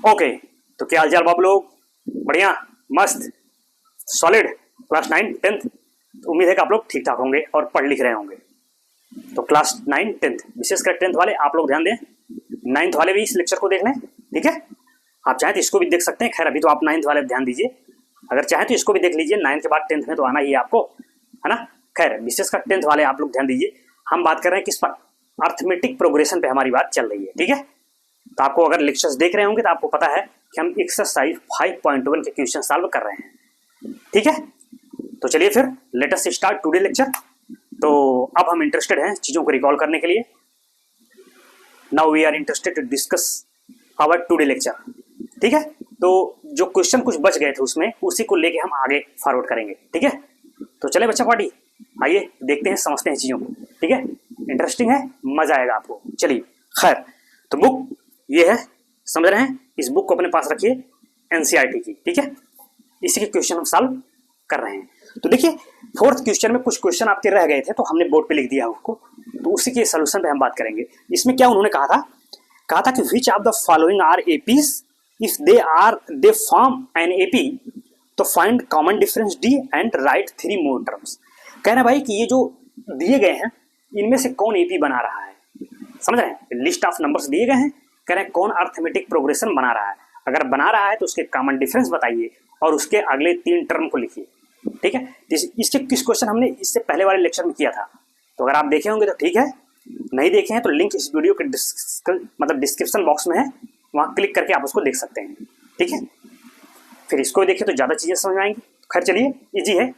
Okay, तो क्या हाल चाल बाबू लोग? बढ़िया, मस्त, सॉलिड। क्लास 9 10th, तो उम्मीद है कि आप लोग ठीक ठाक होंगे और पढ़ लिख रहे होंगे। तो क्लास 9 10th, विशेषकर 10th वाले आप लोग ध्यान दें, 9th वाले भी इस लेक्चर को देख लें, ठीक है। आप चाहें तो इसको भी देख सकते हैं, खैर अभी तो आप 9th वाले ध्यान दीजिए। अगर चाहें तो इसको भी देख लीजिए, 9th के बाद 10th में तो आना ही है आपको, है ना। खैर विशेषकर 10th वाले आप लोग ध्यान दीजिए, हम बात कर रहे हैं किस पर? अर्थमेटिक प्रोग्रेशन पे हमारी बात चल रही है, ठीक है। तो आपको अगर लेक्चर्स देख रहे होंगे तो आपको पता है कि हम एक्सरसाइज 5.1 के क्वेश्चन सॉल्व कर रहे हैं, ठीक है। तो चलिए फिर let us start today lecture. तो अब हम इंटरेस्टेड हैं चीजों को रिकॉल करने के लिए। Now we are interested to discuss our today lecture, ठीक है। तो जो क्वेश्चन कुछ बच गए थे उसमें, उसी को लेके हम आगे फॉरवर्ड करेंगे, ठीक है। तो चले बच्चा पार्टी, आइए देखते हैं, समझते हैं चीजों को, ठीक है। इंटरेस्टिंग है, मजा आएगा आपको। चलिए खैर, तो बुक ये है, समझ रहे हैं। इस बुक को अपने पास रखिए, एनसीईआरटी की, ठीक है। इसी के क्वेश्चन हम सॉल्व कर रहे हैं। तो देखिए, फोर्थ क्वेश्चन में कुछ क्वेश्चन आपके रह गए थे, तो हमने बोर्ड पे लिख दिया उसको, तो उसी के सोल्यूशन पे हम बात करेंगे। इसमें क्या उन्होंने कहा था कि which of the following are APs, if they form an AP, तो find common difference d and write 3 more terms. कहना भाई कि ये जो दिए गए हैं, इनमें से कौन एपी बना रहा है, समझ रहे हैं। लिस्ट ऑफ नंबर्स दिए गए हैं, कह रहे हैं कौन अर्थमेटिक प्रोग्रेशन बना रहा है। अगर बना रहा है तो उसके कॉमन डिफरेंस बताइए और उसके अगले 3 टर्म को लिखिए, ठीक है। इसके किस क्वेश्चन हमने इससे पहले वाले लेक्चर में किया था, तो अगर आप देखे होंगे तो ठीक है, नहीं देखे हैं तो लिंक इस वीडियो के डिस्क्रिप्शन बॉक्स में है, वहां क्लिक करके आप उसको देख सकते हैं, ठीक है। फिर इसको देखिए तो ज्यादा चीजें समझ आएंगी। खैर चलिए, इजी है।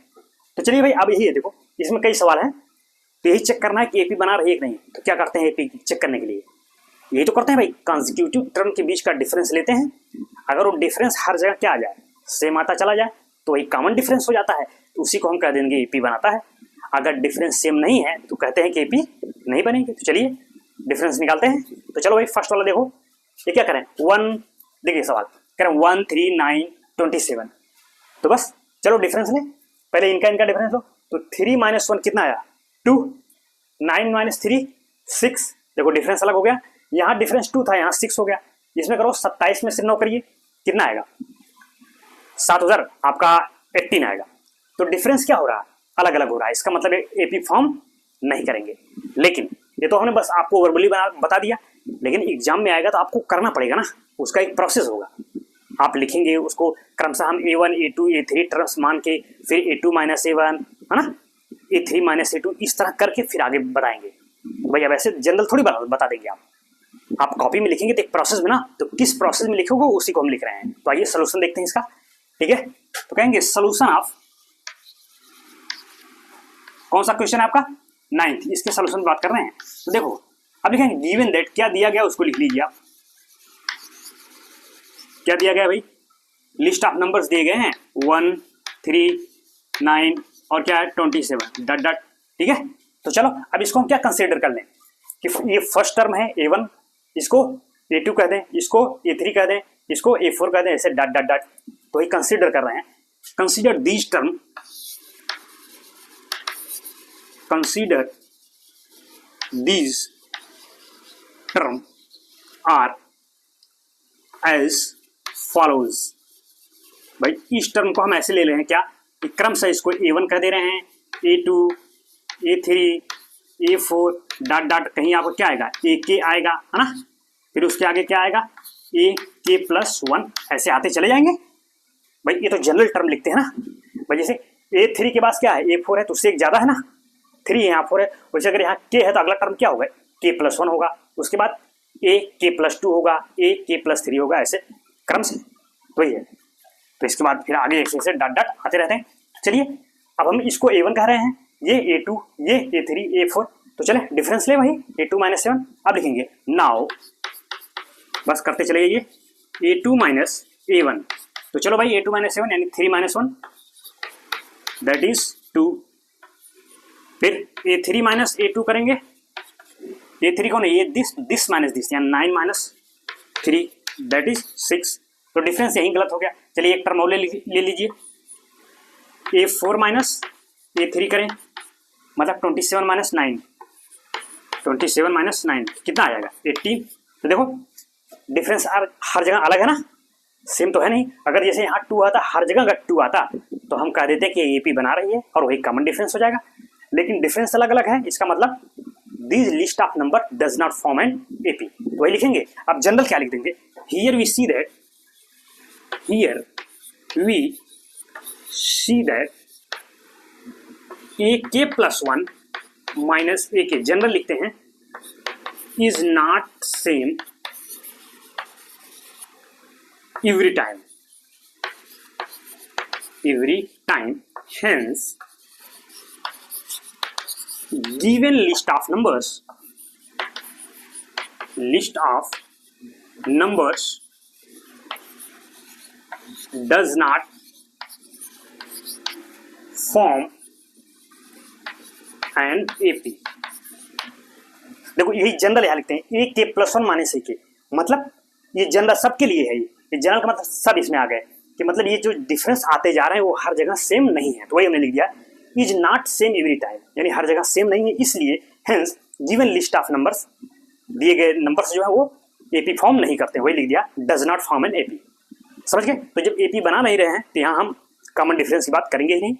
तो चलिए भाई, अब यही है, देखो इसमें कई सवाल हैं, तो यही चेक करना है कि एपी बना रही है कि नहीं। तो क्या करते हैं एपी चेक करने के लिए? यही तो करते हैं भाई, कंसेक्यूटिव टर्म के बीच का डिफरेंस लेते हैं। अगर वो डिफरेंस हर जगह क्या आ जाए, सेम आता चला जाए, तो वही कॉमन डिफरेंस हो जाता है, तो उसी को हम कह देंगे एपी बनाता है। अगर डिफरेंस सेम नहीं है तो कहते हैं कि एपी नहीं बनेगी। तो चलिए डिफरेंस निकालते हैं। तो चलो भाई, फर्स्ट वाला देखो, ये क्या करें, 1, देखिए सवाल कह रहे हैं 1 3 9 27, तो बस चलो डिफरेंस लें, पहले इनका डिफरेंस लो। तो 3 - 1 कितना आया, 2, 9 - 3 6, देखो डिफरेंस अलग हो गया। यहाँ डिफरेंस 2 था, यहाँ 6 हो गया। इसमें करो 27 में से 9 करिए, कितना आएगा, 7000, आपका 18 आएगा। तो डिफरेंस क्या हो रहा है, अलग अलग हो रहा है। इसका मतलब एपी फॉर्म नहीं करेंगे। लेकिन ये तो हमने बस आपको वर्बली बता दिया, लेकिन एग्जाम में आएगा तो आपको करना पड़ेगा ना, उसका एक प्रोसेस होगा। आप लिखेंगे उसको क्रमशः, हम A1 A2 A3 टर्म्स मान के, फिर A2 - A1, है ना, A3 - A2, इस तरह करके फिर आगे बताएंगे। भैया वैसे जनरल थोड़ी बता देंगे आप कॉपी में लिखेंगे तो एक प्रोसेस में ना, तो किस प्रोसेस में लिखोगे उसी को हम लिख रहे हैं। तो आइए सोल्यूशन देखते हैं इसका, ठीक है। तो कहेंगे सोल्यूशन ऑफ, कौन सा क्वेश्चन है आपका, 9th, इसके सोल्यूशन बात कर रहे हैं। तो देखो अब लिखेंगे गिवन दैट, क्या दिया गया उसको लिख लीजिए आप। क्या दिया गया भाई, लिस्ट ऑफ नंबर्स दिए गए हैं 1 3 9 और क्या है 27 डट डट, ठीक है। तो चलो अब इसको हम क्या कंसीडर कर लें कि ये फर्स्ट टर्म है A1, इसको A2 कह दें, इसको A3 कह दें, इसको A4 कह दें, ऐसे डट डट डट। तो ये कंसीडर कर रहे हैं, consider these term, consider these term are as follows. भाई इस टर्म को हम ऐसे ले रहे हैं, क्या क्रम से इसको A1 कह दे रहे हैं, A2 A3 A4 dot dot, कहीं आपको क्या आएगा AK आएगा, है ना, फिर उसके आगे क्या आएगा AK+1, ऐसे आते चले जाएंगे। भाई ये तो जनरल टर्म लिखते हैं ना भाई, जैसे A3 के पास क्या है, A4 है तो उससे एक ज्यादा है ना, 3 यहाँ 4 है, वैसे अगर यहाँ K है तो अगला टर्म क्या होगा, K+1 होगा, उसके बाद AK+2 होगा, AK+3 होगा, ऐसे क्रम से। तो ये, तो इसके बाद फिर आगे ऐसे डॉट डॉट आते रहते हैं। चलिए अब हम इसको A1 कह रहे हैं, ये A2, ये A3 A4, तो चले डिफरेंस ले वही A2 - 7। अब लिखेंगे नाउ, बस करते चले ये A2 - A1, तो चलो भाई A2 - 7 यानी 3 - 1 दैट इज 2, फिर A3 - A2 करेंगे, A3 कौन है, ये दिस माइनस दिस, यानी 9 - 3 दैट इज 6। तो डिफरेंस यही गलत हो गया। चलिए एक टर्म और ले लीजिए, A4 - A3 करें, मतलब 27 - 9, 27 - 9 कितना आ जाएगा 18। तो देखो डिफरेंस हर जगह अलग है ना, सेम तो है नहीं। अगर जैसे यहाँ 2 आता, हर जगह अगर 2 आता तो हम कह देते कि AP बना रही है और वही कॉमन डिफरेंस हो जाएगा, लेकिन डिफरेंस अलग अलग है। इसका मतलब this list of number does not form an AP, तो वही लिखेंगे। अब जनरल क्या लिख देंगे, here we see that, here we see that AK + 1 minus AK, general लिखते हैं, is not same every time, hence given list of numbers does not form an AP। देखो यही जनरल यहाँ लिखते हैं, AK + 1 माइनस AK, मतलब ये general सबके लिए है। ये जनरल का मतलब सब इसमें आ गए कि मतलब ये जो डिफरेंस आते जा रहे हैं वो हर जगह सेम नहीं है, तो वही हमने लिख दिया is not same every time, यानी हर जगह सेम नहीं है, इसलिए hence given list of numbers, दिए गए नंबर्स जो है वो AP फॉर्म नहीं करते, वही लिख दिया does not form an AP। समझ गए? तो जब AP बना नहीं रहे हैं तो यहाँ हम कॉमन डिफरेंस की बात करेंगे ही नहीं,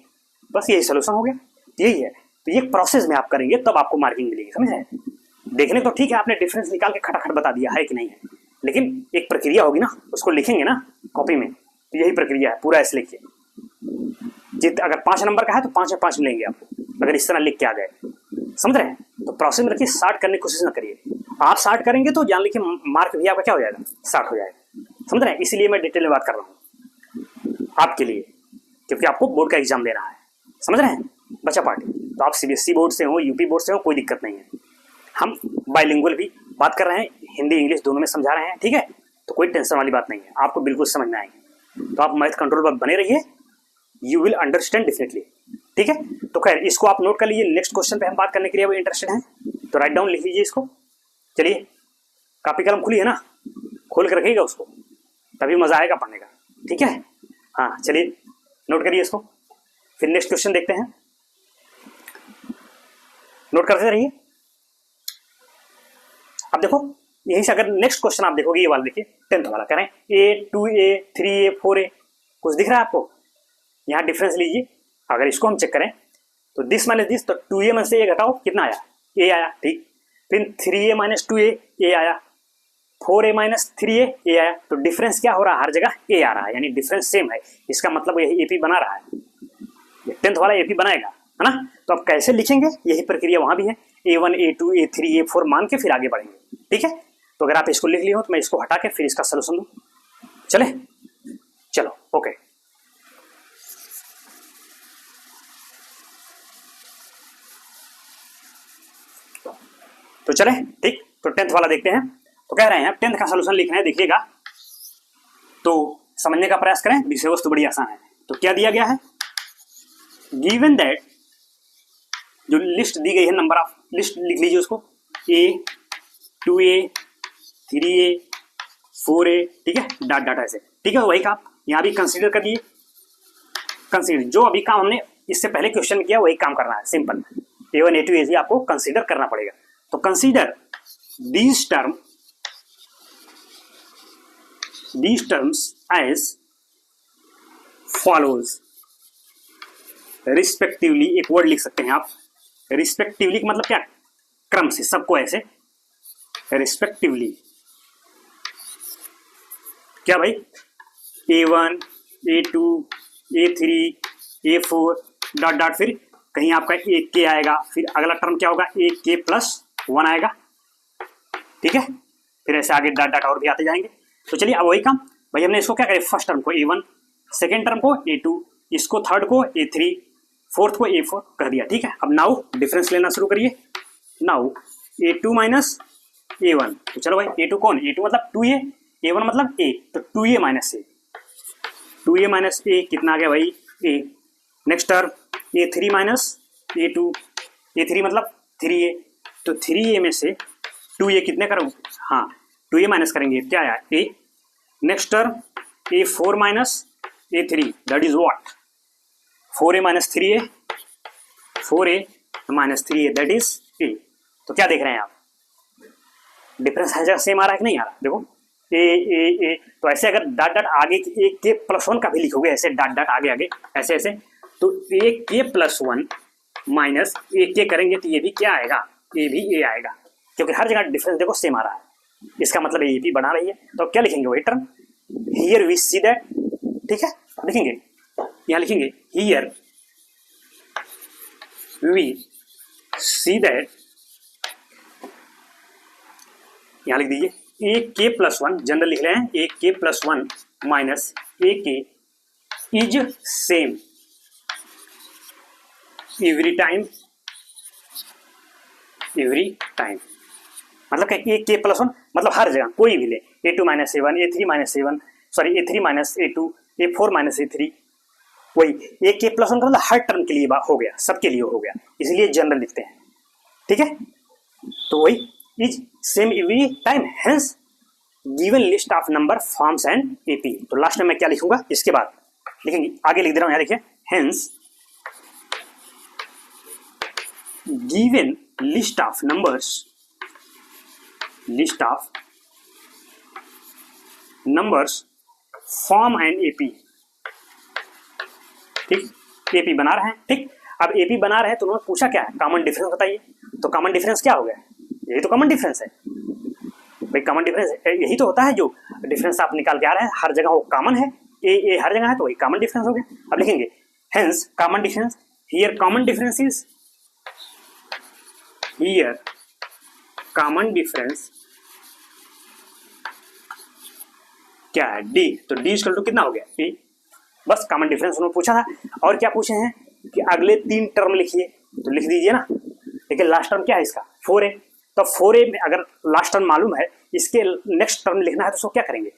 बस यही सोल्यूशन हो गया, यही है। तो ये प्रोसेस में आप करेंगे तब आपको मार्किंग मिलेगी, समझ रहे हैं? देखने तो ठीक है, आपने डिफरेंस निकाल के खटाखट बता दिया है कि नहीं है, लेकिन एक प्रक्रिया होगी ना, उसको लिखेंगे ना कॉपी में, तो यही प्रक्रिया है, पूरा ऐसे लिखिए। जित अगर 5 नंबर का है तो 5 में 5 मिलेंगे आपको, अगर इस तरह लिख के आ गए, समझ रहे हैं? तो प्रोसेस में रखिए, शार्ट करने की कोशिश ना करिए। आप शार्ट करेंगे तो जान लीजिए मार्क भी आपका क्या हो जाएगा, शार्ट हो जाएगा, समझ रहे हैं? इसीलिए मैं डिटेल में बात कर रहा हूँ आपके लिए, क्योंकि आपको बोर्ड का एग्जाम देना है, समझ रहे हैं? बच्चा पार्टी, तो आप CBSE बोर्ड से हो, UP बोर्ड से हो, कोई दिक्कत नहीं है। हम बाइलिंगुअल भी बात कर रहे हैं, हिंदी इंग्लिश दोनों में समझा रहे हैं, ठीक है? तो कोई टेंशन वाली बात नहीं है, आपको बिल्कुल समझ में आएगी। तो आप मैथ कंट्रोल पर बने रहिए, यू विल अंडरस्टैंड डेफिनेटली, ठीक है? तो खैर इसको आप नोट कर लीजिए, नेक्स्ट क्वेश्चन पे हम बात करने के लिए वो इंटरेस्टेड हैं तो राइट डाउन लिख लीजिए इसको। चलिए, कापी कलम खुली है ना, खोल कर रखिएगा उसको, तभी मजा आएगा पढ़ने का, ठीक है? हाँ चलिए नोट करिए इसको, फिर नेक्स्ट क्वेश्चन देखते हैं, नोट करते रहिए। अब देखो यहीं से अगर नेक्स्ट क्वेश्चन आप देखोगे, ये वाला देखिए 10th वाला, कह रहे हैं A 2A 3A 4A, कुछ दिख रहा है आपको? यहाँ डिफरेंस लीजिए, अगर इसको हम चेक करें तो दिस माइनस दिस, तो 2A में से A घटाओ, कितना आया? A आया, ठीक। फिर 3A - 2A A आया, 4A - 3A A आया, तो डिफरेंस क्या हो रहा है? हर जगह A आ रहा है, यानी डिफरेंस सेम है, इसका मतलब यही AP बना रहा है, 10th वाला AP बनाएगा, है ना? तो अब कैसे लिखेंगे, यही प्रक्रिया वहां भी है, A1 A2 A3 A4 मान के फिर आगे बढ़ेंगे, ठीक है? तो अगर आप इसको लिख लिए हो तो मैं इसको हटा के फिर इसका सोल्यूशन दूं, चले? चलो ओके। तो चले, ठीक। तो 10th वाला देखते हैं। तो कह रहे हैं 10th का सोल्यूशन लिखना है, देखिएगा तो समझने का प्रयास करें, विषय वस्तु बड़ी आसान है। तो क्या दिया गया है, गिवन दैट, जो लिस्ट दी गई है, नंबर ऑफ लिस्ट लिख लीजिए उसको, A 2A 3A 4A, ठीक है, डॉट डॉट ऐसे, ठीक है? वही काम यहाँ भी कंसीडर कर लिए, कंसीडर जो अभी काम हमने इससे पहले क्वेश्चन किया वही काम करना है, सिंपल। A1 A2 A3 आपको कंसीडर करना पड़ेगा। तो consider these terms as follows, respectively, एक वर्ड लिख सकते हैं आप, रिस्पेक्टिवली का मतलब क्या, क्रम से, सबको ऐसे रिस्पेक्टिवली, क्या भाई, A1 A2 A3 A4 dot dot, फिर कहीं आपका AK आएगा, फिर अगला टर्म क्या होगा, AK + 1 आएगा, ठीक है? फिर ऐसे आगे डॉट डॉट और भी आते जाएंगे। तो चलिए अब वही काम भाई, हमने इसको क्या करें, फर्स्ट टर्म को A1, सेकेंड टर्म को A2, इसको थर्ड को A3, फोर्थ को A4 कर दिया, ठीक है? अब नाउ डिफरेंस लेना शुरू करिए। नाउ A2 - A1, तो चलो भाई A2 कौन, A2 मतलब 2A, A1 मतलब A, तो 2A - A, 2A - A कितना आ गया भाई, A। Next term A3 - A2, A3 मतलब 3A, तो 3A में से 2A कितने करूँ, हाँ 2A माइनस करेंगे, क्या आया, A। Next term A4 - A3, that is what, 4A - 3A, 4A - 3A, that is A। तो क्या देख रहे हैं आप, डिफरेंस हर जगह सेम आ रहा है कि नहीं आ रहा? देखो ए, तो ऐसे अगर डॉट डॉट आगे ए के प्लस वन का भी लिखोगे ऐसे डॉट डॉट आगे आगे ऐसे ऐसे, तो ए के प्लस वन माइनस ए के करेंगे तो ये भी क्या आएगा, ए भी ए आएगा, क्योंकि हर जगह डिफरेंस देखो सेम आ रहा है, इसका मतलब ए भी बना रही है। तो क्या लिखेंगे वही term, here we see that, ठीक है लिखेंगे, यहाँ लिखेंगे हियर वी सी दैट, यहाँ लिख दीजिए ए के प्लस वन, जनरल लिख रहे हैं ए के प्लस वन माइनस ए के is same every time, every time मतलब क्या, ए के प्लस वन मतलब हर जगह कोई भी ले, a two minus a one, a three minus a one, sorry a three minus a two, a four minus a three, वही ए के प्लस वन का मतलब हर टर्म के लिए हो गया, सबके लिए हो गया, इसलिए जनरल लिखते हैं, ठीक है। तो वही is same every time, hence given list of number forms and AP. तो लास्ट में मैं क्या लिखूंगा, इसके बाद लिखेंगे, आगे लिख दे रहा हूं, यहाँ देखिए, hence given list of numbers, list of numbers form and AP, ठीक, एपी बना रहे हैं, ठीक। अब एपी बना रहे हैं तो उन्होंने पूछा क्या है, कॉमन डिफरेंस बताइए, तो कॉमन डिफरेंस क्या हो गया, यही तो कॉमन डिफरेंस है भाई, कॉमन डिफरेंस यही तो होता है, जो डिफरेंस आप निकाल के आ रहे हैं हर जगह वो कॉमन है, ए हर जगह है तो वही कॉमन डिफरेंस हो गया। अब लिखेंगे hence common difference, here common difference is, here common difference क्या है, डी, तो डी इक्वल टू कितना हो गया, ए, बस कॉमन डिफरेंस उन्होंने पूछा था। और क्या पूछे हैं कि अगले तीन टर्म लिखिए, तो लिख दीजिए ना, लेकिन लास्ट टर्म क्या है इसका 4a, तो 4a में अगर लास्ट टर्म मालूम है, इसके नेक्स्ट टर्म लिखना है तो उसको क्या करेंगे,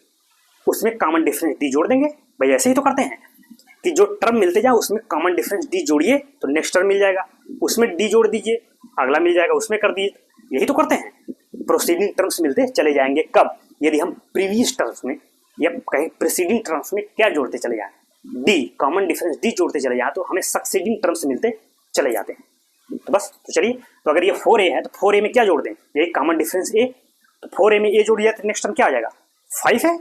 उसमें कॉमन डिफरेंस डी जोड़ देंगे भाई, ऐसे ही तो करते हैं कि जो टर्म मिलते जाए उसमें कॉमन डिफरेंस डी जोड़िए तो नेक्स्ट टर्म मिल जाएगा, उसमें डी जोड़ दीजिए अगला मिल जाएगा, उसमें कर दीजिए, यही तो करते हैं। प्रोसीडिंग टर्म्स मिलते चले जाएंगे कब, यदि हम प्रीवियस टर्म्स में या कहीं प्रीसीडिंग टर्म्स में क्या जोड़ते चले जाएं, डी, कॉमन डिफरेंस डी जोड़ते चले जाएं, तो हमें सक्सीडिंग टर्म्स मिलते चले जाते हैं। तो बस, तो चलिए, तो अगर ये 4a है तो 4a में क्या जोड़ दें, ये कॉमन डिफरेंस ए, तो 4a में ए जोड़ दिया तो नेक्स्ट टर्म क्या आ जाएगा 5 है,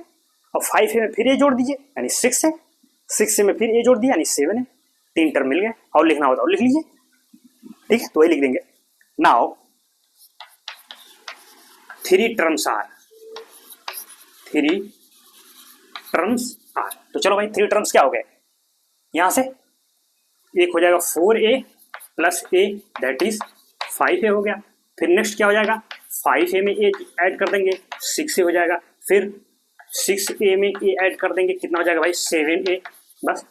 और 5a में फिर ए जोड़ दीजिए यानी 6 है, 6 में फिर ए जोड़ दिया यानी 7 है, तीन टर्म मिल गए, और लिखना होता है और लिख लीजिए, ठीक है, तो वही लिख देंगे। Now 3 terms are, 3 terms are, तो चलो भाई 3 टर्म्स क्या हो गए, यहां से एक हो जाएगा 4a plus a that is 5a हो गया, फिर नेक्स्ट क्या हो जाएगा 5a में a ऐड कर देंगे 6a हो जाएगा, फिर 6a में a ऐड कर देंगे कितना हो जाएगा भाई 7a, बस,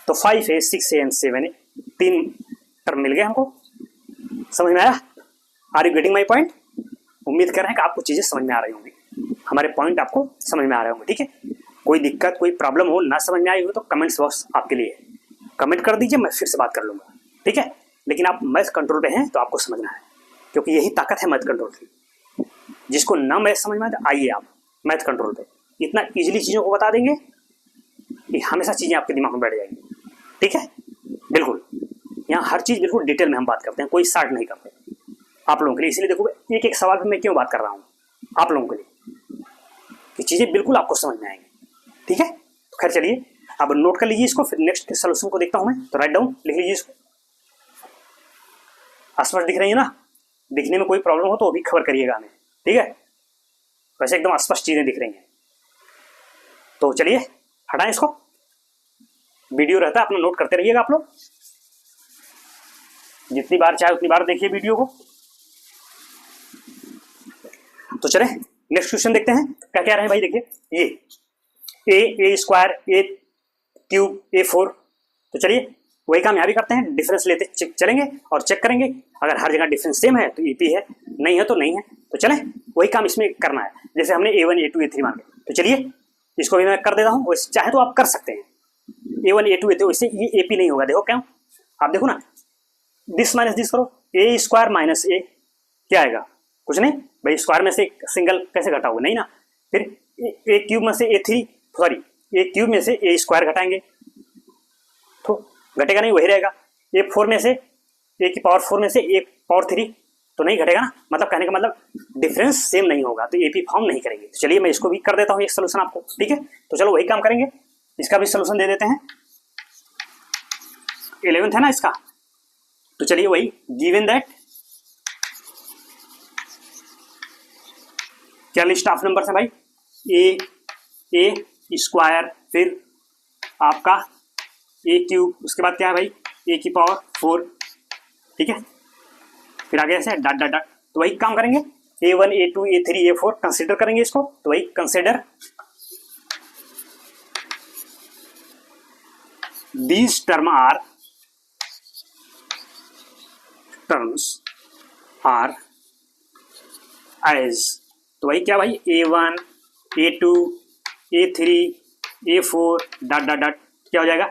तो 5a 6a and 7a, 3 term मिल गए हमको, समझ में आया, are you getting my point, उम्मीद कर रहे हैं कि आपको चीजें समझ में आ रही होंगी, हमारे पॉइंट आपको समझ में आ रहे होंगे, ठीक है। कोई दिक्कत कोई प्रॉब्लम हो ना समझ में आई हो तो कमेंट्स बॉक्स आपके लिए है, कमेंट कर दीजिए, मैं फिर से बात कर लूंगा, ठीक है। लेकिन आप मैथ कंट्रोल पे हैं तो आपको समझना है, क्योंकि यही ताकत है मैथ कंट्रोल की, जिसको ना मैथ समझ में आए तो आइए आप मैथ कंट्रोल पे, इतना इजीली चीज़ों को बता देंगे कि हमेशा चीज़ें आपके दिमाग में बैठ जाएंगी, ठीक है, बिल्कुल। यहाँ हर चीज़ बिल्कुल डिटेल में हम बात करते हैं, कोई शार्ट नहीं करते आप लोगों के लिए, इसलिए देखो एक एक सवाल पर मैं क्यों बात कर रहा हूँ आप लोगों के लिए, कि चीज़ें बिल्कुल आपको समझ में आएंगी, ठीक है। तो खैर चलिए, अब नोट कर लीजिए इसको, फिर नेक्स्ट के सोल्यूशन को देखता हूं मैं, तो राइट डाउन लिख लीजिए इसको, स्पष्ट दिख रही है ना, दिखने में कोई प्रॉब्लम हो तो भी खबर करिएगा हमें, ठीक है, वैसे एकदम स्पष्ट चीजें दिख रही हैं। तो चलिए हटाएं इसको, वीडियो रहता है अपना नोट करते रहिएगा आप लोग, जितनी बार चाहे उतनी बार देखिए वीडियो को। तो चले नेक्स्ट क्वेश्चन देखते हैं क्या क्या रहे हैं भाई, देखिए ये ए स्क्वायर ए क्यूब A4, तो चलिए वही काम यहाँ भी करते हैं, डिफरेंस लेते चलेंगे और चेक करेंगे, अगर हर जगह डिफरेंस सेम है तो EP है, नहीं है तो नहीं है, तो चलें वही काम इसमें करना है, जैसे हमने A1 A2 A3 मान के, तो चलिए इसको भी मैं कर देता हूँ, वैसे चाहे तो आप कर सकते हैं A1 A2 A3, इससे ये AP नहीं होगा, देखो क्यों, आप देखो ना, दिस माइनस दिस करो, ए स्क्वायर माइनस ए क्या आएगा, कुछ नहीं भाई, स्क्वायर में से सिंगल कैसे घटा होगा, नहीं ना, फिर ए क्यूब में से A3 सॉरी ए क्यूब में से ए स्क्वायर घटाएंगे तो घटेगा नहीं, वही रहेगा, A4 में से A की पावर 4 में से A पावर 3 तो नहीं घटेगा ना, मतलब कहने का मतलब डिफरेंस सेम नहीं होगा तो एपी फॉर्म नहीं करेंगे। तो चलिए मैं इसको भी कर देता हूँ एक सोल्यूशन आपको, ठीक है। तो चलो वही काम करेंगे, इसका भी सोल्यूशन दे देते हैं। 11th है ना इसका, तो चलिए वही गिवन दैट क्या लिस्ट ऑफ नंबर्स है भाई, ए स्क्वायर, फिर आपका ए क्यूब, उसके बाद क्या है भाई ए की पावर 4, ठीक है, फिर आगे ऐसे डॉट डॉट डॉट। तो वही काम करेंगे A1 A2 A3 A4 consider करेंगे इसको। तो वही consider these terms are as, तो वही क्या भाई A1 A2 A3 A4 dot dot dot, क्या हो जाएगा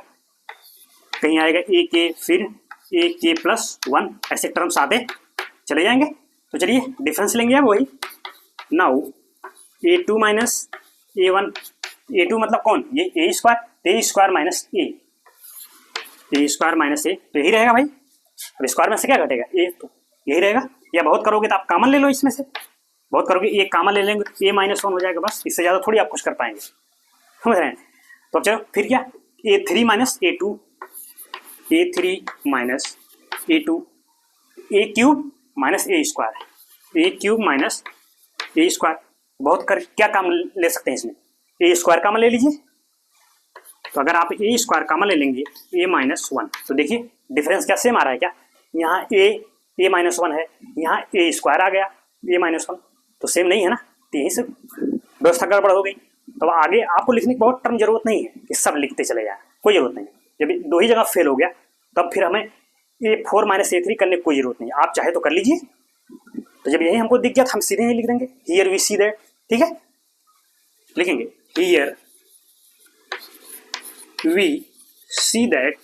कहीं आएगा ए के, फिर ए के प्लस 1, ऐसे टर्म्स आते चले जाएंगे। तो चलिए डिफरेंस लेंगे अब वही। Now A2 minus A1, A2 मतलब कौन, ये ए स्क्वायर माइनस ए स्क्वायर माइनस ए, तो यही रहेगा भाई। अब स्क्वायर में से क्या घटेगा ए, तो यही रहेगा। या बहुत करोगे तो आप कॉमन ले लो इसमें से, बहुत करोगे ए कॉमन ले लेंगे तो A-1 हो जाएगा बस, इससे ज़्यादा थोड़ी आप कुछ कर पाएंगे, समझ रहे हैं। तो चलो फिर क्या A3 minus A2, A3 minus A2, ए क्यूब माइनस ए स्क्वायर, ए क्यूब माइनस ए स्क्वायर। बहुत कर क्या काम ले सकते हैं इसमें, ए स्क्वायर कॉमन ले लीजिए। तो अगर आप ए स्क्वायर कॉमन ले लेंगे A-1, तो देखिए डिफरेंस क्या सेम आ रहा है क्या, यहाँ A-1 है, यहाँ ए स्क्वायर आ गया A-1, तो सेम नहीं है ना, तो यहीं से व्यवस्था गड़बड़ हो गई। तो आगे आपको लिखने की बहुत टर्म जरूरत नहीं है कि सब लिखते चले जाए, कोई जरूरत नहीं है। जब 2 ही जगह फेल हो गया तब फिर हमें A4 माइनस A3 करने की कोई जरूरत नहीं है, आप चाहे तो कर लीजिए। तो जब यही हमको दिख गया तो हम सीधे ही लिख देंगे हियर वी सी दैट, ठीक है, लिखेंगे here we see that,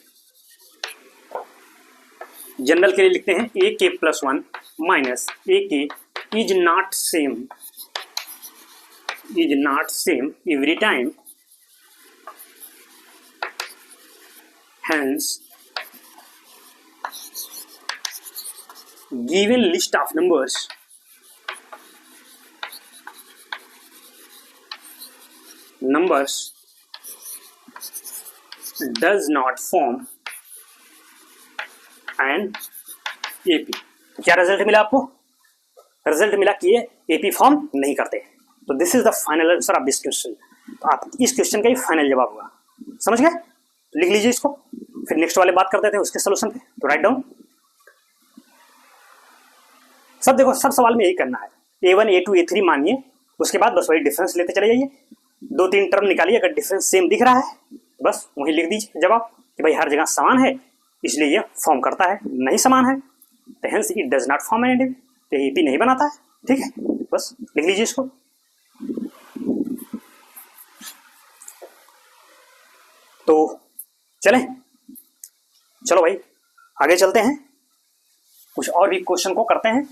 general के लिए लिखते हैं ए के प्लस 1 माइनस ए के is not same every time, hence given list of numbers does not form an AP। क्या रिजल्ट मिला आपको, रिजल्ट मिला कि ये AP फॉर्म नहीं करते। तो this is the final answer of this question. तो आप इस क्वेश्चन का ही फाइनल जवाब होगा, समझ गए। तो लिख लीजिए इसको, फिर नेक्स्ट वाले बात करते थे उसके सोल्यूशन पे। तो राइट डाउन सब, देखो सब सवाल में यही करना है, A1 A2 A3 मानिए, उसके बाद बस वही डिफरेंस लेते चले जाइए, 2-3 टर्म निकालिए, अगर डिफरेंस सेम दिख रहा है तो बस वही लिख दीजिए जवाब कि भाई हर जगह समान है इसलिए ये फॉर्म करता है, नहीं समान है तो hence it does not form an AP, तो एपी नहीं बनाता है, ठीक है, बस लिख लीजिए इसको। तो चलो भाई आगे चलते हैं, कुछ और भी क्वेश्चन को करते हैं।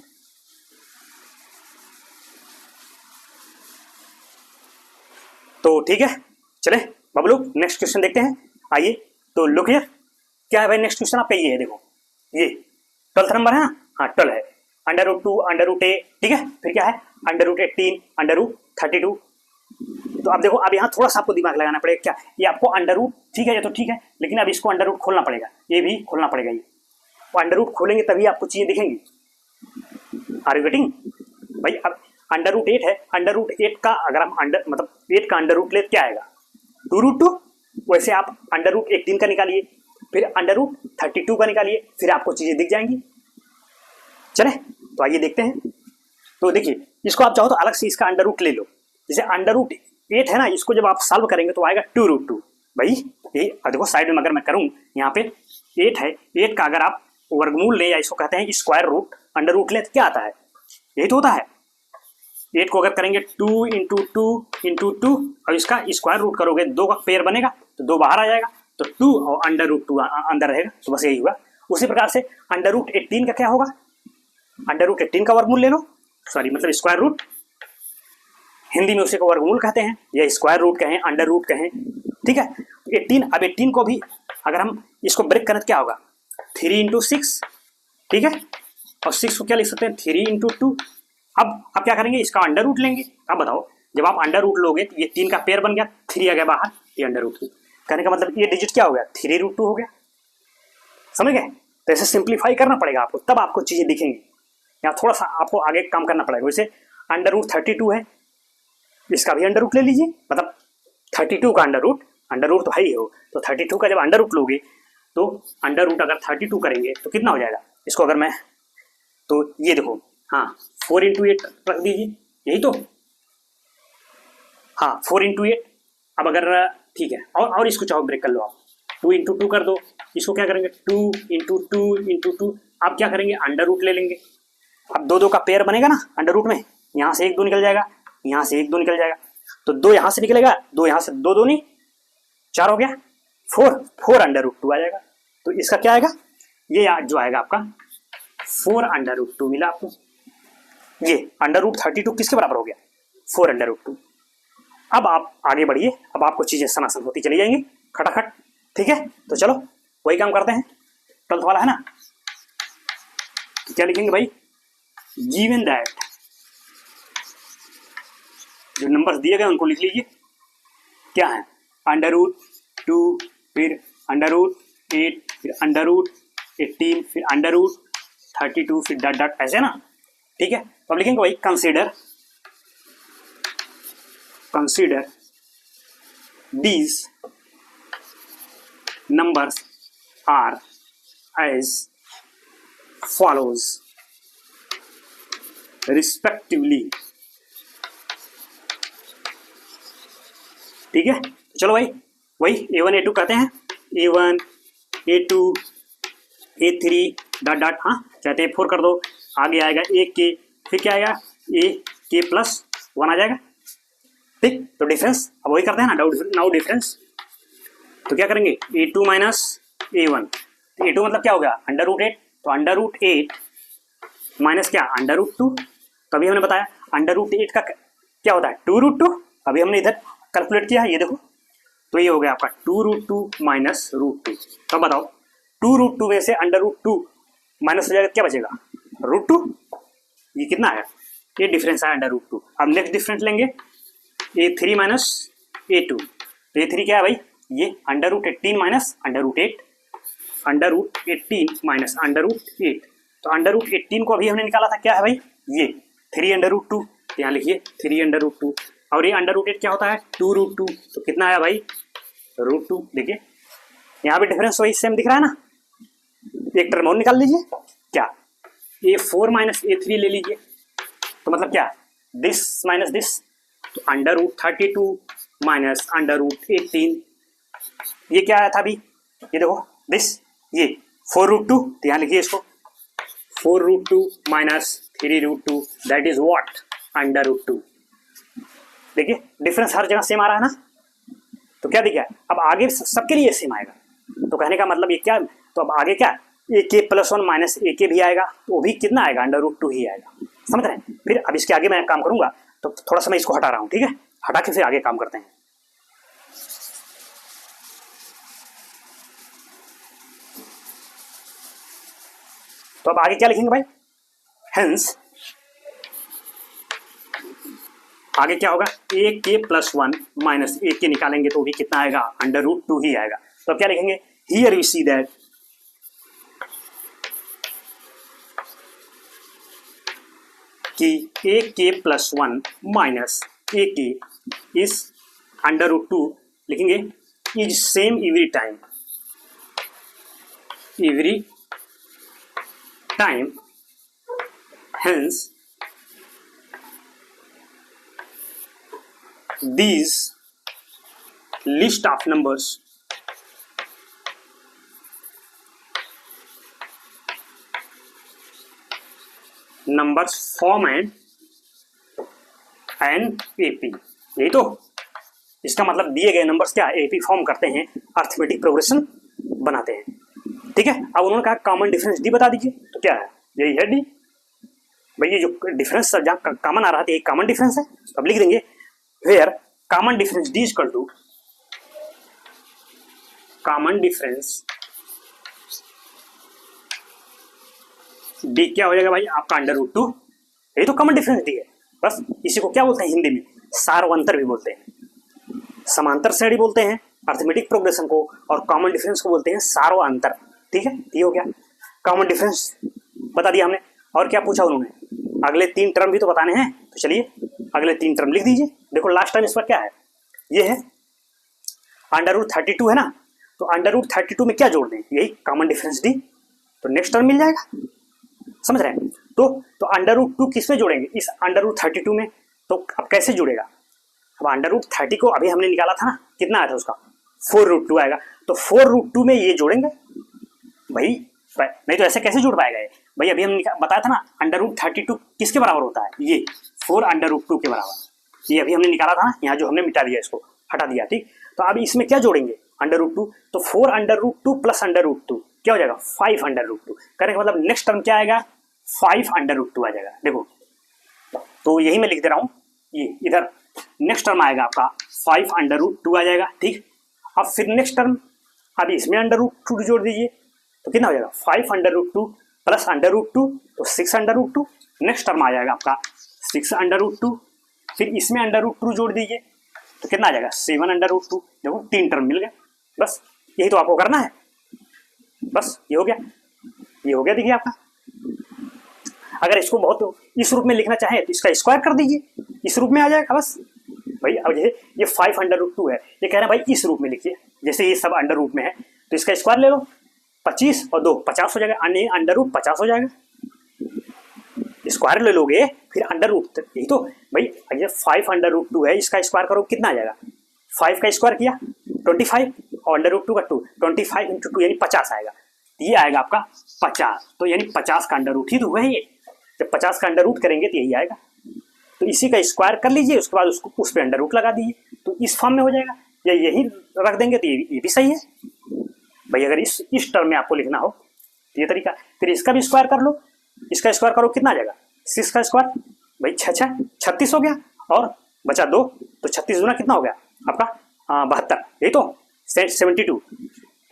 तो ठीक है, चले बबलू नेक्स्ट क्वेश्चन देखते हैं, आइए। तो लुक हियर, क्या है भाई नेक्स्ट क्वेश्चन आपका, ये है देखो, ये 12th नंबर है ना, हाँ 12 है, √2 √a, ठीक है, फिर क्या है √18 √32। तो अब देखो, अब यहाँ थोड़ा सा आपको दिमाग लगाना पड़ेगा, क्या ये आपको अंडर, ठीक है ये तो ठीक है, लेकिन अब इसको अंडर खोलना पड़ेगा, ये भी खोलना पड़ेगा, ये अंडर खोलेंगे तभी आपको चीजें दिखेंगी। आर यू गेटिंग भाई। अब √8 है, √8 का अगर हम मतलब 8 का अंडर ले क्या आएगा 2√2, वैसे आप √18 का निकालिए, फिर √32 का निकालिए, फिर आपको चीजें दिख जाएंगी। चले तो आइए देखते हैं। तो देखिए इसको आप चाहो तो अलग से इसका अंडर ले लो, जैसे √8 है ना, इसको जब आप सॉल्व करेंगे तो आएगा 2√2 भाई। ये देखो साइड में अगर मैं करूं, यहाँ पे 8 है, 8 का अगर आप वर्गमूल ले या इसको कहते हैं स्क्वायर रूट, अंडर रूट ले तो क्या आता है, यही तो होता है। 8 को अगर करेंगे 2 × 2 × 2 और इसका स्क्वायर रूट करोगे, 2 का पेयर बनेगा तो 2 बाहर आ जाएगा, तो 2 और √2 अंदर रहेगा, तो बस यही हुआ। उसी प्रकार से √18 का क्या होगा, √18 का वर्गमूल ले लो, सॉरी मतलब स्क्वायर रूट, हिंदी में उसी को वर्गमूल कहते हैं, या स्क्वायर रूट कहें, अंडर रूट कहें, ठीक है। 18, अब 18 को भी अगर हम इसको ब्रेक करें तो क्या होगा 3 × 6, ठीक है, और 6 को क्या लिख सकते हैं 3 इंटू टू। अब क्या करेंगे, इसका अंडर रूट लेंगे। अब बताओ, जब आप अंडर रूट लोगे तो ये 3 का पेयर बन गया, 3 आ गया बाहर, ये अंडर रूट 2। कहने का मतलब ये डिजिट क्या हो गया 3√2 हो गया। समझ गए? तो ऐसे सिंप्लीफाई करना पड़ेगा आपको, तब आपको चीजें दिखेंगी। यहाँ थोड़ा सा आपको आगे काम करना पड़ेगा। वैसे अंडर रूट 32 है, इसका भी अंडर रूट ले लीजिए, मतलब 32 का अंडर रूट तो है ही हो, तो 32 का जब अंडर रूट लोगे तो अंडर रूट अगर 32 करेंगे तो कितना हो जाएगा, इसको अगर मैं, तो ये देखो, हाँ 4 इंटू 8 रख दीजिए, यही तो, हाँ 4 इंटू 8। अब अगर ठीक है, और इसको चाहो ब्रेक कर लो आप, 2 इंटू 2 कर दो, इसको क्या करेंगे 2 इंटू 2 इंटू 2। आप क्या करेंगे अंडर रूट ले लेंगे। अब 2 2 का पेयर बनेगा ना अंडर रूट में, यहाँ से 1 2 निकल जाएगा, यहाँ से 1 2 निकल जाएगा, तो 2 यहाँ से निकलेगा, 2 यहाँ से, 2 2 नहीं 4 हो गया, 4 अंडर रूट 2 आ जाएगा। तो इसका क्या आएगा, ये जो आएगा आपका 4 अंडर रूट 2 मिला आपको। ये अंडर रूट 32 किसके बराबर हो गया 4 अंडर रूट 2। अब आप आगे बढ़िए, अब आपको चीजें सनासन होती चली जाएंगी खटाखट। ठीक है, तो चलो वही काम करते हैं, 12th वाला है ना। तो क्या लिखेंगे भाई, गिवन दैट, जो नंबर्स दिए गए उनको लिख लीजिए। क्या है, अंडर रूट 2, फिर अंडर रूट 8, फिर अंडर रूट 18, फिर अंडर रूट 32, फिर डॉट डॉट, ऐसे ना। ठीक है, तो अब लिखेंगे भाई consider these numbers are as follows respectively। ठीक है, चलो भाई वही A1 A2 कहते हैं, A1 A2 A3 dot dot, हाँ चाहते A4 कर दो, आगे आएगा AK, फिर क्या आएगा AK+1 आ जाएगा। ठीक, तो डिफरेंस अब वही करते हैं ना, नाउ डिफरेंस। तो क्या करेंगे A2 माइनस A1, तो A2 मतलब क्या हो गया अंडर रूट 8, तो अंडर रूट 8 माइनस क्या अंडर रूट 2। तो अभी हमने बताया अंडर रूट 8 का क्या होता है 2√2, अभी हमने इधर कैलकुलेट किया है, ये देखो, तो ये हो गया आपका 2√2 माइनस रूट 2। तो बताओ 2√2 में से अंडर रूट 2 माइनस हो जाएगा, क्या बचेगा √2। ये कितना है, ये डिफरेंस है अंडर रूट 2। अब नेक्स्ट डिफरेंस लेंगे A3 माइनस A2, तो A3 क्या है भाई, ये under root 18 minus under root 8, under root 18 minus under root 8। तो अंडर रूट 18 को अभी हमने निकाला था, क्या है भाई ये 3 अंडर रूट 2, यहाँ लिखिए 3 अंडर रूट 2, और ये अंडर रूट 8 क्या होता है 2√2, तो कितना आया भाई √2। देखिए यहाँ पे डिफरेंस वही सेम दिख रहा है ना, एक टर्म और निकाल लीजिए, क्या A4 माइनस A3 ले लीजिए, तो मतलब क्या दिस माइनस दिस, तो under root 32 minus under root 18, ये क्या आया था अभी, ये देखो दिस, ये 4√2, तो यहाँ लिखिए इसको 4√2 minus 3√2, that is what under root 2। देखिए डिफरेंस हर जगह सेम आ रहा है ना, तो क्या दिखा, अब आगे सबके लिए सेम आएगा। तो कहने का मतलब ये क्या, तो अब आगे क्या AK+1 माइनस AK भी आएगा, वो भी कितना आएगा अंडर रूट 2 ही आएगा। समझ रहे हैं? फिर अब इसके आगे मैं काम करूंगा, तो थोड़ा सा मैं इसको हटा रहा हूं, ठीक है, हटा के फिर आगे काम करते हैं। तो अब आगे क्या लिखेंगे भाई, हेंस आगे क्या होगा AK+1 माइनस AK निकालेंगे तो भी कितना आएगा अंडर रूट 2 ही आएगा। तो अब क्या लिखेंगे, हियर वी सी दैट कि AK+1 minus AK is under root 2, लिखेंगे is same every time, hence these list of numbers form an AP। यही तो इसका मतलब दिए गए नंबर्स क्या AP फॉर्म करते हैं, अर्थमेटिक प्रोग्रेशन बनाते हैं। ठीक है, अब उन्होंने कहा कॉमन डिफरेंस D बता दीजिए, तो क्या है यही है D भाई, ये जो डिफरेंस जहाँ कॉमन आ रहा था एक कॉमन डिफरेंस है, तो अब लिख देंगे where common difference D is equal to common difference D क्या हो जाएगा भाई आपका √2, यही तो कॉमन डिफरेंस डी है। बस इसी को क्या बोलते हैं हिंदी में, सारवंतर भी बोलते हैं, समांतर श्रेणी बोलते हैं अर्थमेटिक प्रोग्रेशन को, और कॉमन डिफरेंस को बोलते हैं सार्वअंतर। ठीक है, ये हो गया कॉमन डिफरेंस बता दिया हमने। और क्या पूछा उन्होंने, अगले 3 टर्म भी तो बताने हैं, तो चलिए अगले 3 टर्म लिख दीजिए। देखो लास्ट टाइम इस पर क्या है, ये है √32 है ना, तो √32 में क्या जोड़ दें, यही कॉमन डिफरेंस डी, तो नेक्स्ट टर्म मिल जाएगा। समझ रहे हैं? तो √2 किस में जोड़ेंगे, इस √32 में। तो अब कैसे जुड़ेगा, अब √30 को अभी हमने निकाला था ना, कितना आया था उसका 4√2 आएगा, तो 4√2 में ये जोड़ेंगे भाई, नहीं तो ऐसे कैसे जुड़ पाएगा ये भाई। अभी हम बताया था ना √32 किसके बराबर होता है, ये 4√2 के बराबर, ये अभी हमने निकाला था ना, यहाँ जो हमने मिटा दिया, इसको हटा दिया। ठीक, तो अब इसमें क्या जोड़ेंगे √2, तो 4√2 प्लस √2 क्या हो जाएगा 5√2, करने का मतलब नेक्स्ट टर्म क्या आएगा 5√2 आ जाएगा। देखो तो यही मैं लिख दे रहा हूँ, ये इधर नेक्स्ट टर्म आएगा आपका 5√2 आ जाएगा। ठीक, अब फिर नेक्स्ट टर्म, अब इसमें √2 जोड़ दीजिए, तो कितना हो जाएगा 5√2 प्लस √2, तो 6√2, नेक्स्ट टर्म आ जाएगा आपका 6√2, फिर इसमें √2 जोड़ दीजिए, तो कितना आ जाएगा 7√2। देखो 3 टर्म मिल गए, बस यही तो आपको करना है, बस ये हो गया, ये हो गया। देखिए आपका, अगर इसको बहुत इस रूप में लिखना चाहें तो इसका स्क्वायर कर दीजिए, इस रूप में आ जाएगा बस भाई। अब जैसे ये 5√2 है, ये कह रहे हैं भाई इस रूप में लिखिए, जैसे ये सब अंडर रूट में है, तो इसका स्क्वायर ले लो, 25 और 2 50 हो जाएगा, √50 हो जाएगा, स्क्वायर ले लोगे फिर √, यही तो भाई। ये 5√2 है, इसका स्क्वायर करो कितना आ जाएगा, 5 का स्क्वायर किया 25 और √2 का 2, 25 × 2 यानी 50 आएगा, ये आएगा आपका 50, तो यानी 50 का अंडर ही तो हुआ है ये। जब 50 का अंडर करेंगे तो यही आएगा, तो इसी का स्क्वायर कर लीजिए, उसके बाद उसको उस पर अंडर लगा दीजिए, तो इस फॉर्म में हो जाएगा, या यही रख देंगे तो ये भी सही है भाई। अगर इस टर्म में आपको लिखना हो तो ये तरीका, फिर इसका भी स्क्वायर कर लो, इसका स्क्वायर करो कितना आ जाएगा 6 का स्क्वायर भाई 6 36 हो गया, और बचा 2, तो 36 गुना कितना हो गया आपका 72, यही तो 72,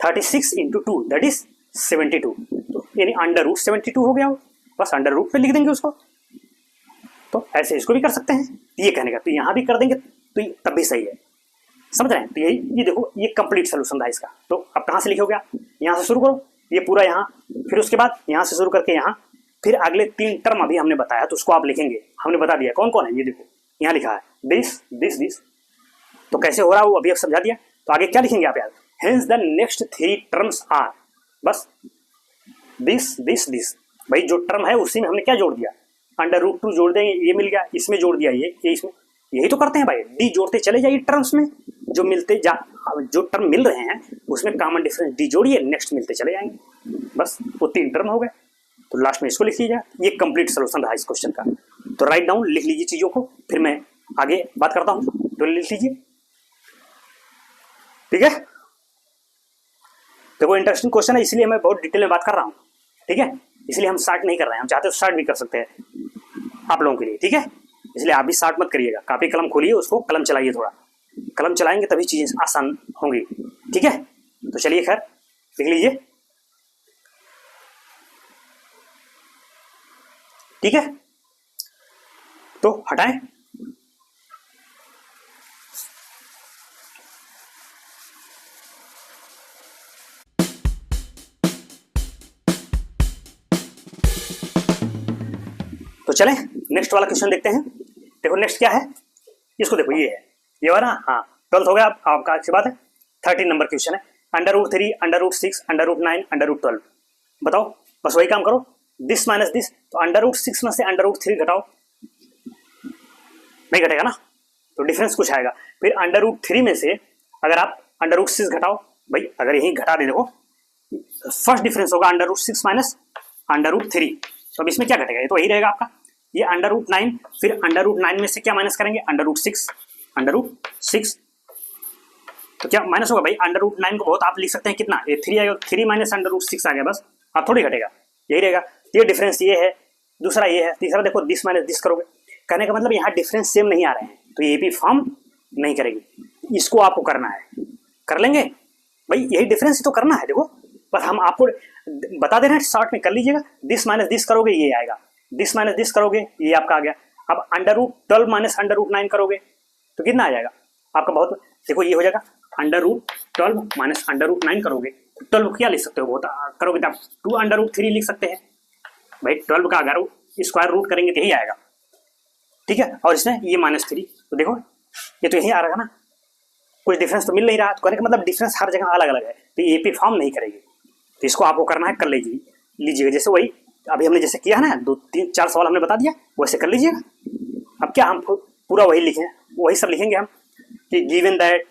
36 × 2 दैट इज 72, तो यानी √72 हो गया, बस अंडर रूट पे लिख देंगे उसको। तो ऐसे इसको भी कर सकते हैं, ये कहने का, तो यहाँ भी कर देंगे तो तब भी सही है। समझ रहे हैं? तो यही, ये देखो ये कंप्लीट सोल्यूशन था इसका। तो अब कहाँ से लिखोगे आप, यहाँ से शुरू करो, ये पूरा यहाँ, फिर उसके बाद यहाँ से शुरू करके यहाँ, फिर अगले 3 टर्म अभी हमने बताया तो उसको आप लिखेंगे, हमने बता दिया कौन कौन है। ये देखो यहाँ लिखा है दिस, तो कैसे हो रहा है वो अभी अब समझा दिया। तो आगे क्या लिखेंगे आप यार, hence the next 3 terms are, बस दिस भाई जो टर्म है उसी में हमने क्या जोड़ दिया, √2 जोड़ देंगे, ये मिल गया, इसमें जोड़ दिया ये इसमें, यही तो करते हैं भाई, डी जोड़ते चले जाइए टर्म्स में, जो मिलते जा, जो टर्म मिल रहे हैं उसमें कॉमन डिफरेंस डी जोड़िए, नेक्स्ट मिलते चले जाएंगे, बस वो 3 टर्म हो गए। तो लास्ट में इसको लिख लीजिए, ये कंप्लीट सोल्यूशन रहा इस क्वेश्चन का। तो राइट डाउन लिख लीजिए चीजों को, फिर मैं आगे बात करता हूँ, तो लिख लीजिए, ठीक है। देखो इंटरेस्टिंग क्वेश्चन है, इसलिए मैं बहुत डिटेल में बात कर रहा हूँ, ठीक है, इसलिए हम स्टार्ट नहीं कर रहे हैं, हम चाहते हो स्टार्ट भी कर सकते हैं आप लोगों के लिए, ठीक है, इसलिए आप भी स्टार्ट मत करिएगा, कापी कलम खोलिए, उसको कलम चलाइए, थोड़ा कलम चलाएंगे तभी चीजें आसान होंगी, ठीक है। तो चलिए खैर लिख लीजिए, ठीक है, तो हटाएं, तो चलें नेक्स्ट वाला क्वेश्चन देखते हैं। देखो नेक्स्ट क्या है, इसको देखो, ये है ये वाला, हाँ 12th हो गया आपका, अच्छी बात है। 13 नंबर क्वेश्चन है, √3, √6, √9, √12, बताओ, बस वही काम करो, दिस माइनस दिस, तो √6 में से √3 घटाओ, नहीं घटेगा ना, तो डिफरेंस कुछ आएगा। फिर √3 में से अगर आप √6 घटाओ, भाई अगर यही घटा दे, देखो फर्स्ट डिफरेंस होगा √6 माइनस √3, तो अब इसमें क्या घटेगा, ये तो वही रहेगा आपका, ये √9, फिर √9 में से क्या माइनस करेंगे, √6, तो क्या माइनस होगा भाई, √9 को बहुत आप लिख सकते हैं कितना, ये 3 आएगा, 3 माइनस √6 आ गया, बस आप थोड़ी घटेगा, यही रहेगा। ये डिफरेंस ये है, दूसरा ये है, तीसरा देखो दिस माइनस दिस करोगे, कहने का मतलब यहाँ डिफरेंस सेम नहीं आ रहे हैं, तो ये भी फॉर्म नहीं करेगी, इसको आपको करना है, कर लेंगे भाई, यही डिफरेंस तो करना है। देखो बस हम आपको बता दे रहे हैं शॉर्ट में कर लीजिएगा, दिस माइनस दिस करोगे ये आएगा, दिस माइनस दिस करोगे ये आपका आ गया। अब √12 माइनस √9 करोगे तो कितना आ जाएगा आपका, बहुत देखो ये हो जाएगा √12 माइनस √9 करोगे तो 12 क्या लिख सकते हो, बहुत करोगे तो आप 2√3 लिख सकते हैं भाई। 12 का अगर स्क्वायर रूट करेंगे तो यही आएगा, ठीक है। और इसमें ये -3 तो देखो ये तो यही आ रहा है ना, कुछ डिफरेंस तो मिल नहीं रहा। तो कहने का मतलब डिफरेंस हर जगह अलग अलग है, तो एपी फॉर्म नहीं करेगी, तो इसको आपको करना है कर लीजिएगा। जैसे वही अभी हमने जैसे किया है ना, 2-3-4 सवाल हमने बता दिया, वैसे कर लीजिएगा। अब क्या हम पूरा वही लिखें, वही सब लिखेंगे हम कि गिवन दैट,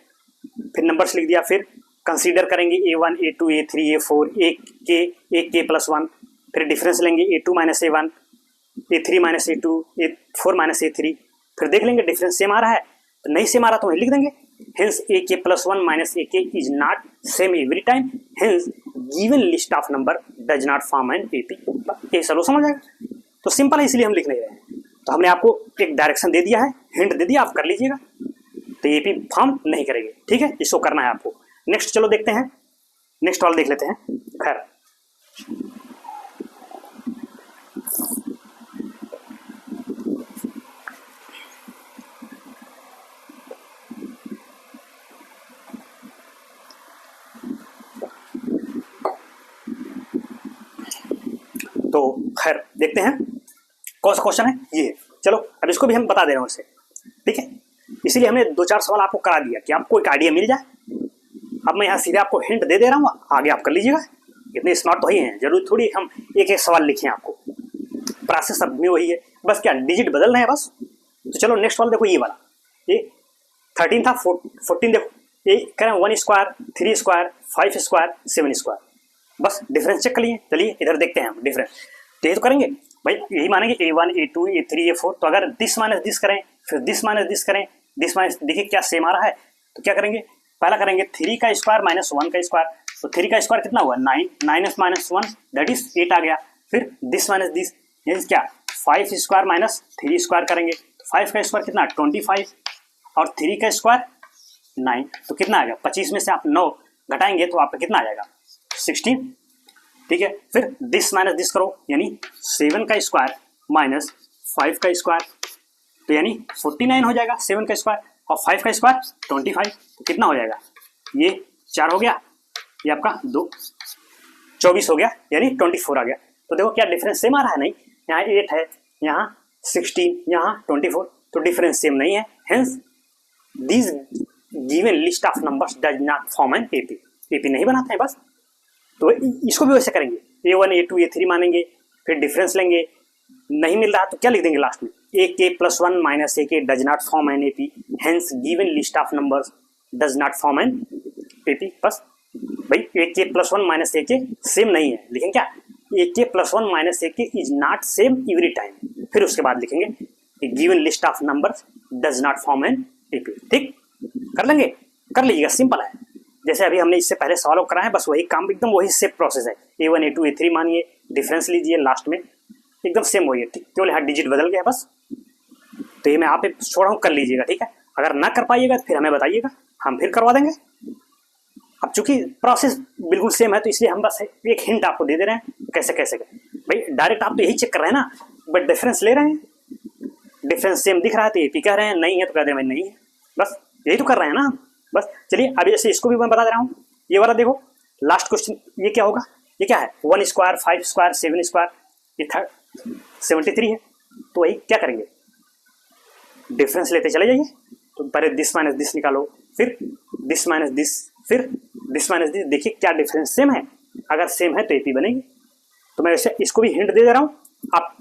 फिर नंबर्स लिख दिया, फिर कंसीडर करेंगे A1 A2 A3 A4 एक के प्लस 1, फिर डिफरेंस लेंगे A2 minus A1 A3 minus A2 A4 minus A3, फिर देख लेंगे डिफरेंस सेम आ रहा है, तो नहीं सेम आ रहा तो वही लिख देंगे। Hence AK plus 1 minus AK is not same every time. Hence given list of number does not form an AP. ये सलो समझ आएगा, तो सिंपल है इसलिए हम लिख नहीं रहे। तो हमने आपको एक डायरेक्शन दे दिया है, हिंट दे दिया, आप कर लीजिएगा, तो एपी फॉर्म नहीं करेंगे, ठीक है। इसको करना है आपको। नेक्स्ट चलो देखते हैं, नेक्स्ट वाला देख लेते हैं। खैर तो खैर देखते हैं कौन सा क्वेश्चन है ये। चलो अब इसको भी हम बता दे रहे हैं उससे, ठीक है। इसीलिए हमने 2-4 सवाल आपको करा दिया कि आपको एक आइडिया मिल जाए। अब मैं यहाँ सीधे आपको हिंट दे रहा हूँ, आगे आप कर लीजिएगा। इतने स्मार्ट तो ही हैं, जरूरी थोड़ी हम एक एक सवाल लिखें, आपको प्रोसेस सब में वही है, बस क्या डिजिट बदल रहे हैं बस। तो चलो नेक्स्ट वाला देखो, ये वाला ये 13 था, 14 देखो, ये कह रहे हैं 1 स्क्वायर 3 स्क्वायर 5 स्क्वायर 7 स्क्वायर, बस डिफरेंस चेक कर लिए। चलिए इधर देखते हैं हम डिफरेंस, तो ये तो करेंगे भाई, यही मानेंगे A1 A2 A3 A4। तो अगर दिस माइनस दिस करें, फिर दिस माइनस दिस करें, दिस माइनस, देखिए क्या सेम आ रहा है, तो क्या करेंगे, पहला करेंगे 3 का स्क्वायर माइनस 1 का स्क्वायर, तो 3 का स्क्वायर कितना हुआ 9, 9 दैट इज 8 आ गया। फिर दिस माइनस दिस क्या 5 स्क्वायर माइनस 3 स्क्वायर करेंगे, तो 5 का स्क्वायर कितना 25 और 3 का स्क्वायर 9, तो कितना आ गया 25 में से आप 9 घटाएंगे तो आपका कितना आ जाएगा 16, ठीक है। फिर दिस माइनस दिस करो, यानी 7 का स्क्वायर माइनस 5 का स्क्वायर, तो यानी 49 हो जाएगा 7 का स्क्वायर, और 5 का स्क्वायर 25, तो कितना हो जाएगा, ये 4 हो गया, ये आपका 2 24 हो गया, यानी 24 आ गया। तो देखो क्या डिफरेंस सेम आ रहा है, नहीं यहाँ 8 है, यहाँ 16, यहाँ 24, तो डिफरेंस सेम नहीं है। Hence this given list of numbers does not form an AP, AP नहीं बनाते हैं बस। तो इसको भी वैसे करेंगे, A1 A2 A3 मानेंगे, फिर डिफरेंस लेंगे, नहीं मिल रहा तो क्या लिख देंगे लास्ट में, AK plus 1 minus AK does not form an AP, hence given list of numbers does not form an AP। बस भाई AK plus 1 minus AK same नहीं है, लिखेंगे क्या AK plus 1 minus AK is not same every time, फिर उसके बाद लिखेंगे given list of numbers does not form an AP। ठीक कर लेंगे, कर लीजिएगा, सिंपल है। जैसे अभी हमने इससे पहले सवालों कराए, बस वही काम, एकदम वही सेम प्रोसेस है। A1 A2 A3 मानिए, डिफरेंस लीजिए लास्ट में, एकदम सेम वही है, केवल यहाँ डिजिट बदल गया बस। तो ये मैं आप पे छोड़ा हूँ, कर लीजिएगा, ठीक है। अगर ना कर पाइएगा तो फिर हमें बताइएगा, हम फिर करवा देंगे। अब चूंकि प्रोसेस बिल्कुल सेम है तो इसलिए हम बस एक हिंट आपको दे दे रहे हैं कैसे कैसे भाई। डायरेक्ट आप तो यही चेक कर रहे हैं ना, बट डिफरेंस ले रहे हैं, डिफरेंस सेम दिख रहा है तो एपी कह रहे हैं, नहीं है तो कह रहे हैं नहीं है, बस यही तो कर रहे हैं ना बस। चलिए अभी जैसे इसको भी मैं बता दे रहा हूँ, ये वाला देखो लास्ट क्वेश्चन, ये क्या होगा, ये क्या है 1 स्क्वायर 5 स्क्वायर 7 स्क्वायर, ये 73 है। तो वही क्या करेंगे, डिफरेंस लेते चले जाइए। तो पहले दिस माइनस दिस निकालो, फिर दिस माइनस दिस, फिर दिस माइनस दिस, देखिए क्या डिफरेंस सेम है, अगर सेम है तो एपी बनेगी। तो मैं वैसे इसको भी हिंट दे दे रहा हूँ, आप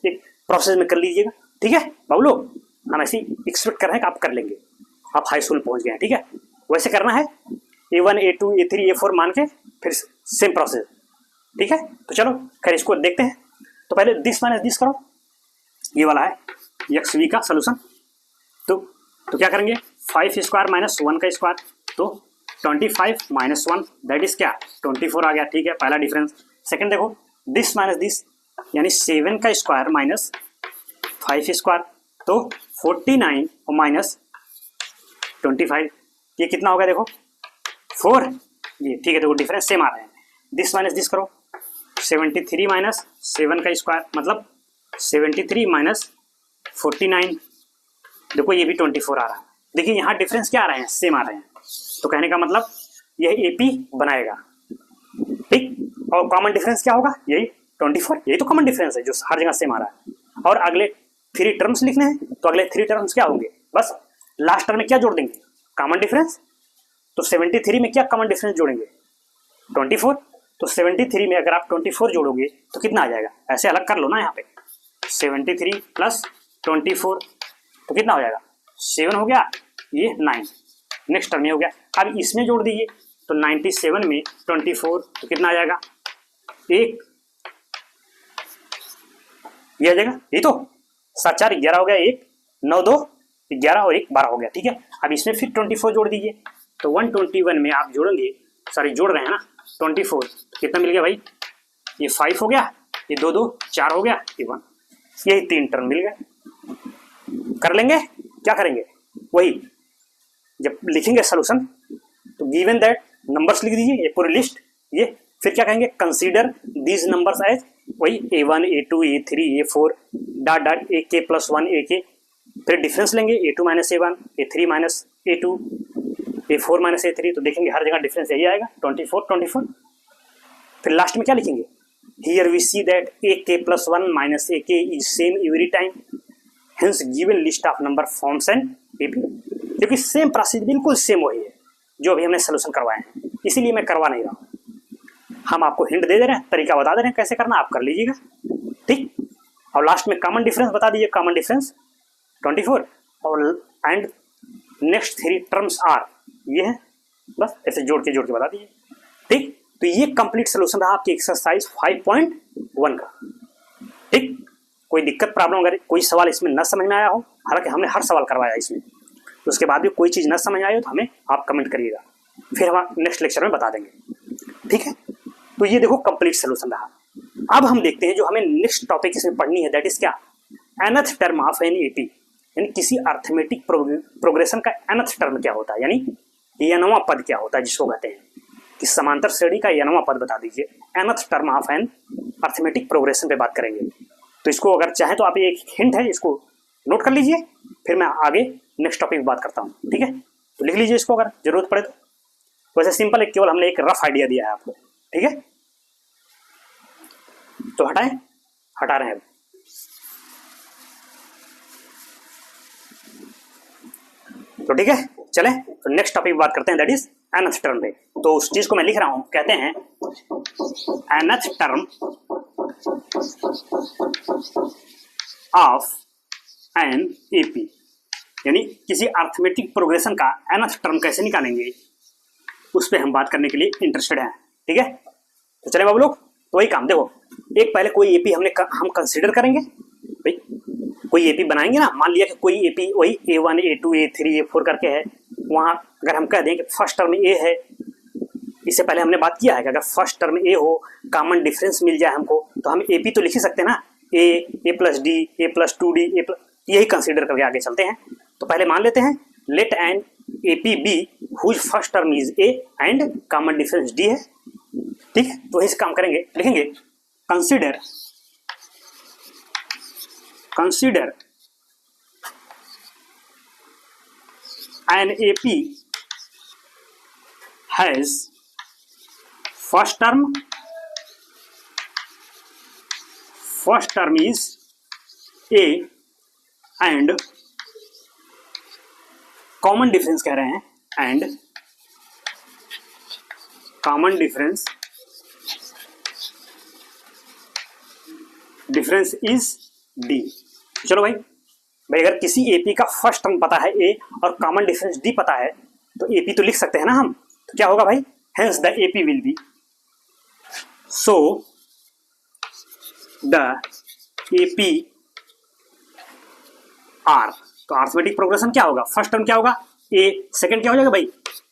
एक प्रोसेस में कर लीजिएगा, ठीक है बाबू लोग। हम ऐसे एक्सपेक्ट कर रहे हैं कि आप कर लेंगे, आप हाई स्कूल पहुंच गए हैं, ठीक है। वैसे करना है A1 A2 A3 A4 मान के, फिर सेम प्रोसेस, ठीक है। तो चलो खैर इसको देखते हैं। तो पहले दिस माइनस दिस करो, ये वाला है XV का सोल्यूशन। तो क्या करेंगे 5 स्क्वायर माइनस 1 का स्क्वायर, तो 25 माइनस 1 दैट इज क्या 24 आ गया, ठीक है, पहला डिफरेंस। सेकंड देखो दिस माइनस दिस, यानी 7 का स्क्वायर माइनस 5 स्क्वायर, तो 49 और माइनस 25, ये कितना होगा देखो 4, ये ठीक है। देखो डिफरेंस सेम आ रहे हैं, दिस माइनस दिस करो, 73 माइनस 7 का स्क्वायर मतलब 73 माइनस 49। देखो ये भी 24 आ रहा है। देखिए यहाँ डिफरेंस क्या आ रहे हैं, सेम आ रहे हैं, तो कहने का मतलब यह एपी बनाएगा, ठीक। और कॉमन डिफरेंस क्या होगा, यही 24, यही तो कॉमन डिफरेंस है जो हर जगह सेम आ रहा है। और अगले 3 टर्म्स लिखने हैं, तो अगले 3 टर्म्स क्या होंगे, बस लास्ट टर्म में क्या जोड़ देंगे, कॉमन डिफरेंस। तो 73 में क्या कॉमन डिफरेंस जोड़ेंगे, 24। तो 73 में अगर आप 24 जोड़ोगे तो कितना आ जाएगा, ऐसे अलग कर लो ना यहाँ पे, 73 प्लस 24 तो कितना हो जाएगा, 7 हो गया, ये 9 नेक्स्ट टर्म में हो गया। अब इसमें जोड़ दीजिए तो 97 में 24 तो कितना आ जाएगा, 1, ये आ जाएगा, ये तो 7 4 11 हो गया, 1 9 2 11 और 1 12 हो गया, ठीक है। अब इसमें फिर 24 जोड़ दीजिए तो 121 में आप जोड़ेंगे, सॉरी जोड़ रहे हैं ना 24, तो कितना मिल गया भाई, ये 5 हो गया, ये 2 2 4 हो गया, ये 1, यही 3 टर्म मिल गए। कर लेंगे, क्या करेंगे, वही जब लिखेंगे सोल्यूशन तो गिवन दैट नंबर्स लिख दीजिए, ये पूरी लिस्ट, ये फिर क्या कहेंगे, कंसीडर दीज नंबर्स एज, वही a1 a2 a3 a4 dot dot ak plus 1 ak, फिर डिफरेंस लेंगे a2 minus a1 a3 minus a2 a4 minus a3, तो देखेंगे हर जगह डिफरेंस यही आएगा 24 24। फिर लास्ट में क्या लिखेंगे, here we see that ak plus 1 minus ak is same every time, hence given list of number forms and AP, क्योंकि सेम प्रोसेस बिल्कुल सेम वही है जो अभी हमने सोल्यूशन करवाए हैं, इसीलिए मैं करवा नहीं रहा हूँ। हम आपको हिंट दे रहे हैं, तरीका बता दे रहे हैं कैसे करना, आप कर लीजिएगा, ठीक। और लास्ट में कॉमन डिफरेंस बता दीजिए, कॉमन डिफरेंस 24 और एंड नेक्स्ट 3 टर्म्स आर, ये है, बस ऐसे जोड़ के बता दीजिए, ठीक। तो ये कंप्लीट सोल्यूशन रहा आपकी एक्सरसाइज 5.1 का, ठीक। कोई दिक्कत प्रॉब्लम अगर कोई सवाल इसमें न समझ में आया हो, हालांकि हमने हर सवाल करवाया इसमें, तो उसके बाद भी कोई चीज़ न समझ आई हो तो हमें आप कमेंट करिएगा, फिर हम नेक्स्ट लेक्चर में बता देंगे, ठीक है। तो ये देखो कंप्लीट सोल्यूशन रहा। अब हम देखते हैं जो हमें नेक्स्ट टॉपिक इसमें पढ़नी है, दैट इज क्या, nth term of an AP, यानी किसी अर्थमेटिक प्रोग्रेशन का nth टर्म क्या होता है, यानी nवां पद क्या होता है, जिसको कहते हैं कि समांतर श्रेणी का nवां पद बता दीजिए, nth term of an arithmetic progression पे बात करेंगे। तो इसको अगर चाहे तो आप, ये एक हिंट है, इसको नोट कर लीजिए, फिर मैं आगे नेक्स्ट टॉपिक में बात करता हूँ, ठीक है। तो लिख लीजिए इसको अगर जरूरत पड़े तो, वैसे सिंपल है, केवल हमने एक रफ आइडिया दिया है आपको, ठीक है। तो हटाएं, हटा रहे हैं, तो ठीक है, चले तो नेक्स्ट टॉपिक बात करते हैं, दैट इज nth टर्म पे। तो उस चीज को मैं लिख रहा हूं, कहते हैं nth term of an AP, यानी किसी अर्थमेटिक प्रोग्रेशन का nth टर्म कैसे निकालेंगे, उस पर हम बात करने के लिए इंटरेस्टेड हैं, ठीक है। तो चले बाबू लोग, तो वही काम देखो, एक पहले कोई एपी हम कंसीडर करेंगे, भाई कोई एपी बनाएंगे ना, मान लिया कि कोई एपी वही a1 a2 a3 a4 करके है, वहाँ अगर हम कह दें कि फर्स्ट टर्म ए है, इससे पहले हमने बात किया है कि अगर फर्स्ट टर्म ए हो, कॉमन डिफरेंस मिल जाए हमको, तो हम एपी तो लिख ही सकते हैं ना, a plus d a plus 2d यही कंसीडर करके आगे चलते हैं। तो पहले मान लेते हैं let an AP be whose first term is a and common difference d है, ठीक है। तो इसे काम करेंगे, लिखेंगे consider an AP has first term is a and common difference कह रहे हैं, and common difference is d. चलो भाई अगर किसी एपी का फर्स्ट टर्म पता है ए और कॉमन डिफरेंस डी पता है, तो एपी तो लिख सकते हैं ना हम, तो क्या होगा भाई, hence the AP will be, so the AP are. तो अर्थमेटिक प्रोग्रेशन क्या होगा, फर्स्ट टर्म क्या होगा ए, सेकंड क्या हो जाएगा भाई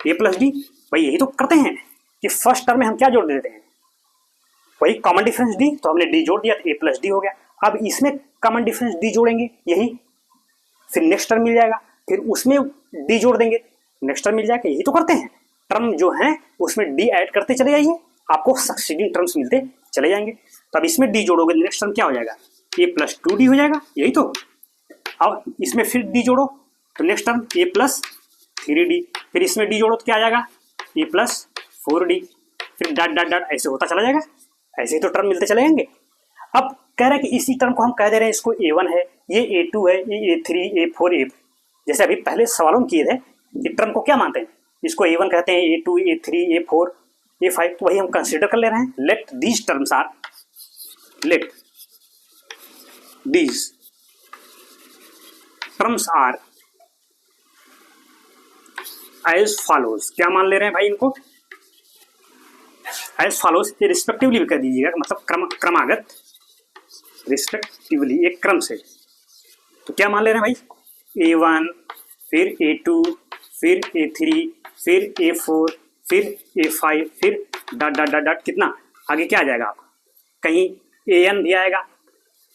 ए प्लस डी। भाई यही तो करते हैं कि फर्स्ट टर्म में हम क्या जोड़ देते हैं, वही कॉमन डिफरेंस डी, तो हमने डी जोड़ दिया तो ए प्लस डी हो गया। अब इसमें कॉमन डिफरेंस डी जोड़ेंगे यही, फिर नेक्स्ट टर्म मिल जाएगा, फिर उसमें डी जोड़ देंगे, नेक्स्ट टर्म मिल जाएगा। यही तो करते हैं, टर्म जो है उसमें डी ऐड करते चले जाइए, आपको सक्सीडिंग टर्म्स मिलते चले जाएंगे। तो अब इसमें डी जोड़ोगे, नेक्स्ट टर्म क्या हो जाएगा, ए प्लस 2d हो जाएगा, यही तो। अब इसमें फिर डी जोड़ो तो नेक्स्ट टर्म ए प्लस 3d, फिर इसमें डी जोड़ो तो क्या आ जाएगा, ए प्लस 4d, फिर डॉट डॉट डॉट ऐसे होता चला जाएगा। ऐसे ही तो टर्म मिलते चले जाएंगे। अब कह रहे हैं कि इसी टर्म को हम कह दे रहे हैं इसको a1 है, ये a2 है, ये a3, a4, a, जैसे अभी पहले सवालों में किए थे कि टर्म को क्या मानते हैं, इसको a1 कहते हैं, a2, a3, a4, a5, तो वही हम कंसीडर कर ले रहे हैं। Let these terms are, let these terms are as follows, क्या मान ले रहे हैं भाई इनको, एज फॉलोज, ये रिस्पेक्टिवली भी कर दीजिएगा, मतलब क्रमागत, रिस्पेक्टिवली एक क्रम से। तो क्या मान ले रहे हैं भाई, a1, फिर a2, फिर a3, फिर a4, फिर a5, फिर डॉट डॉट डॉट डॉट, कितना आगे क्या आ जाएगा आपका, कहीं an भी आएगा,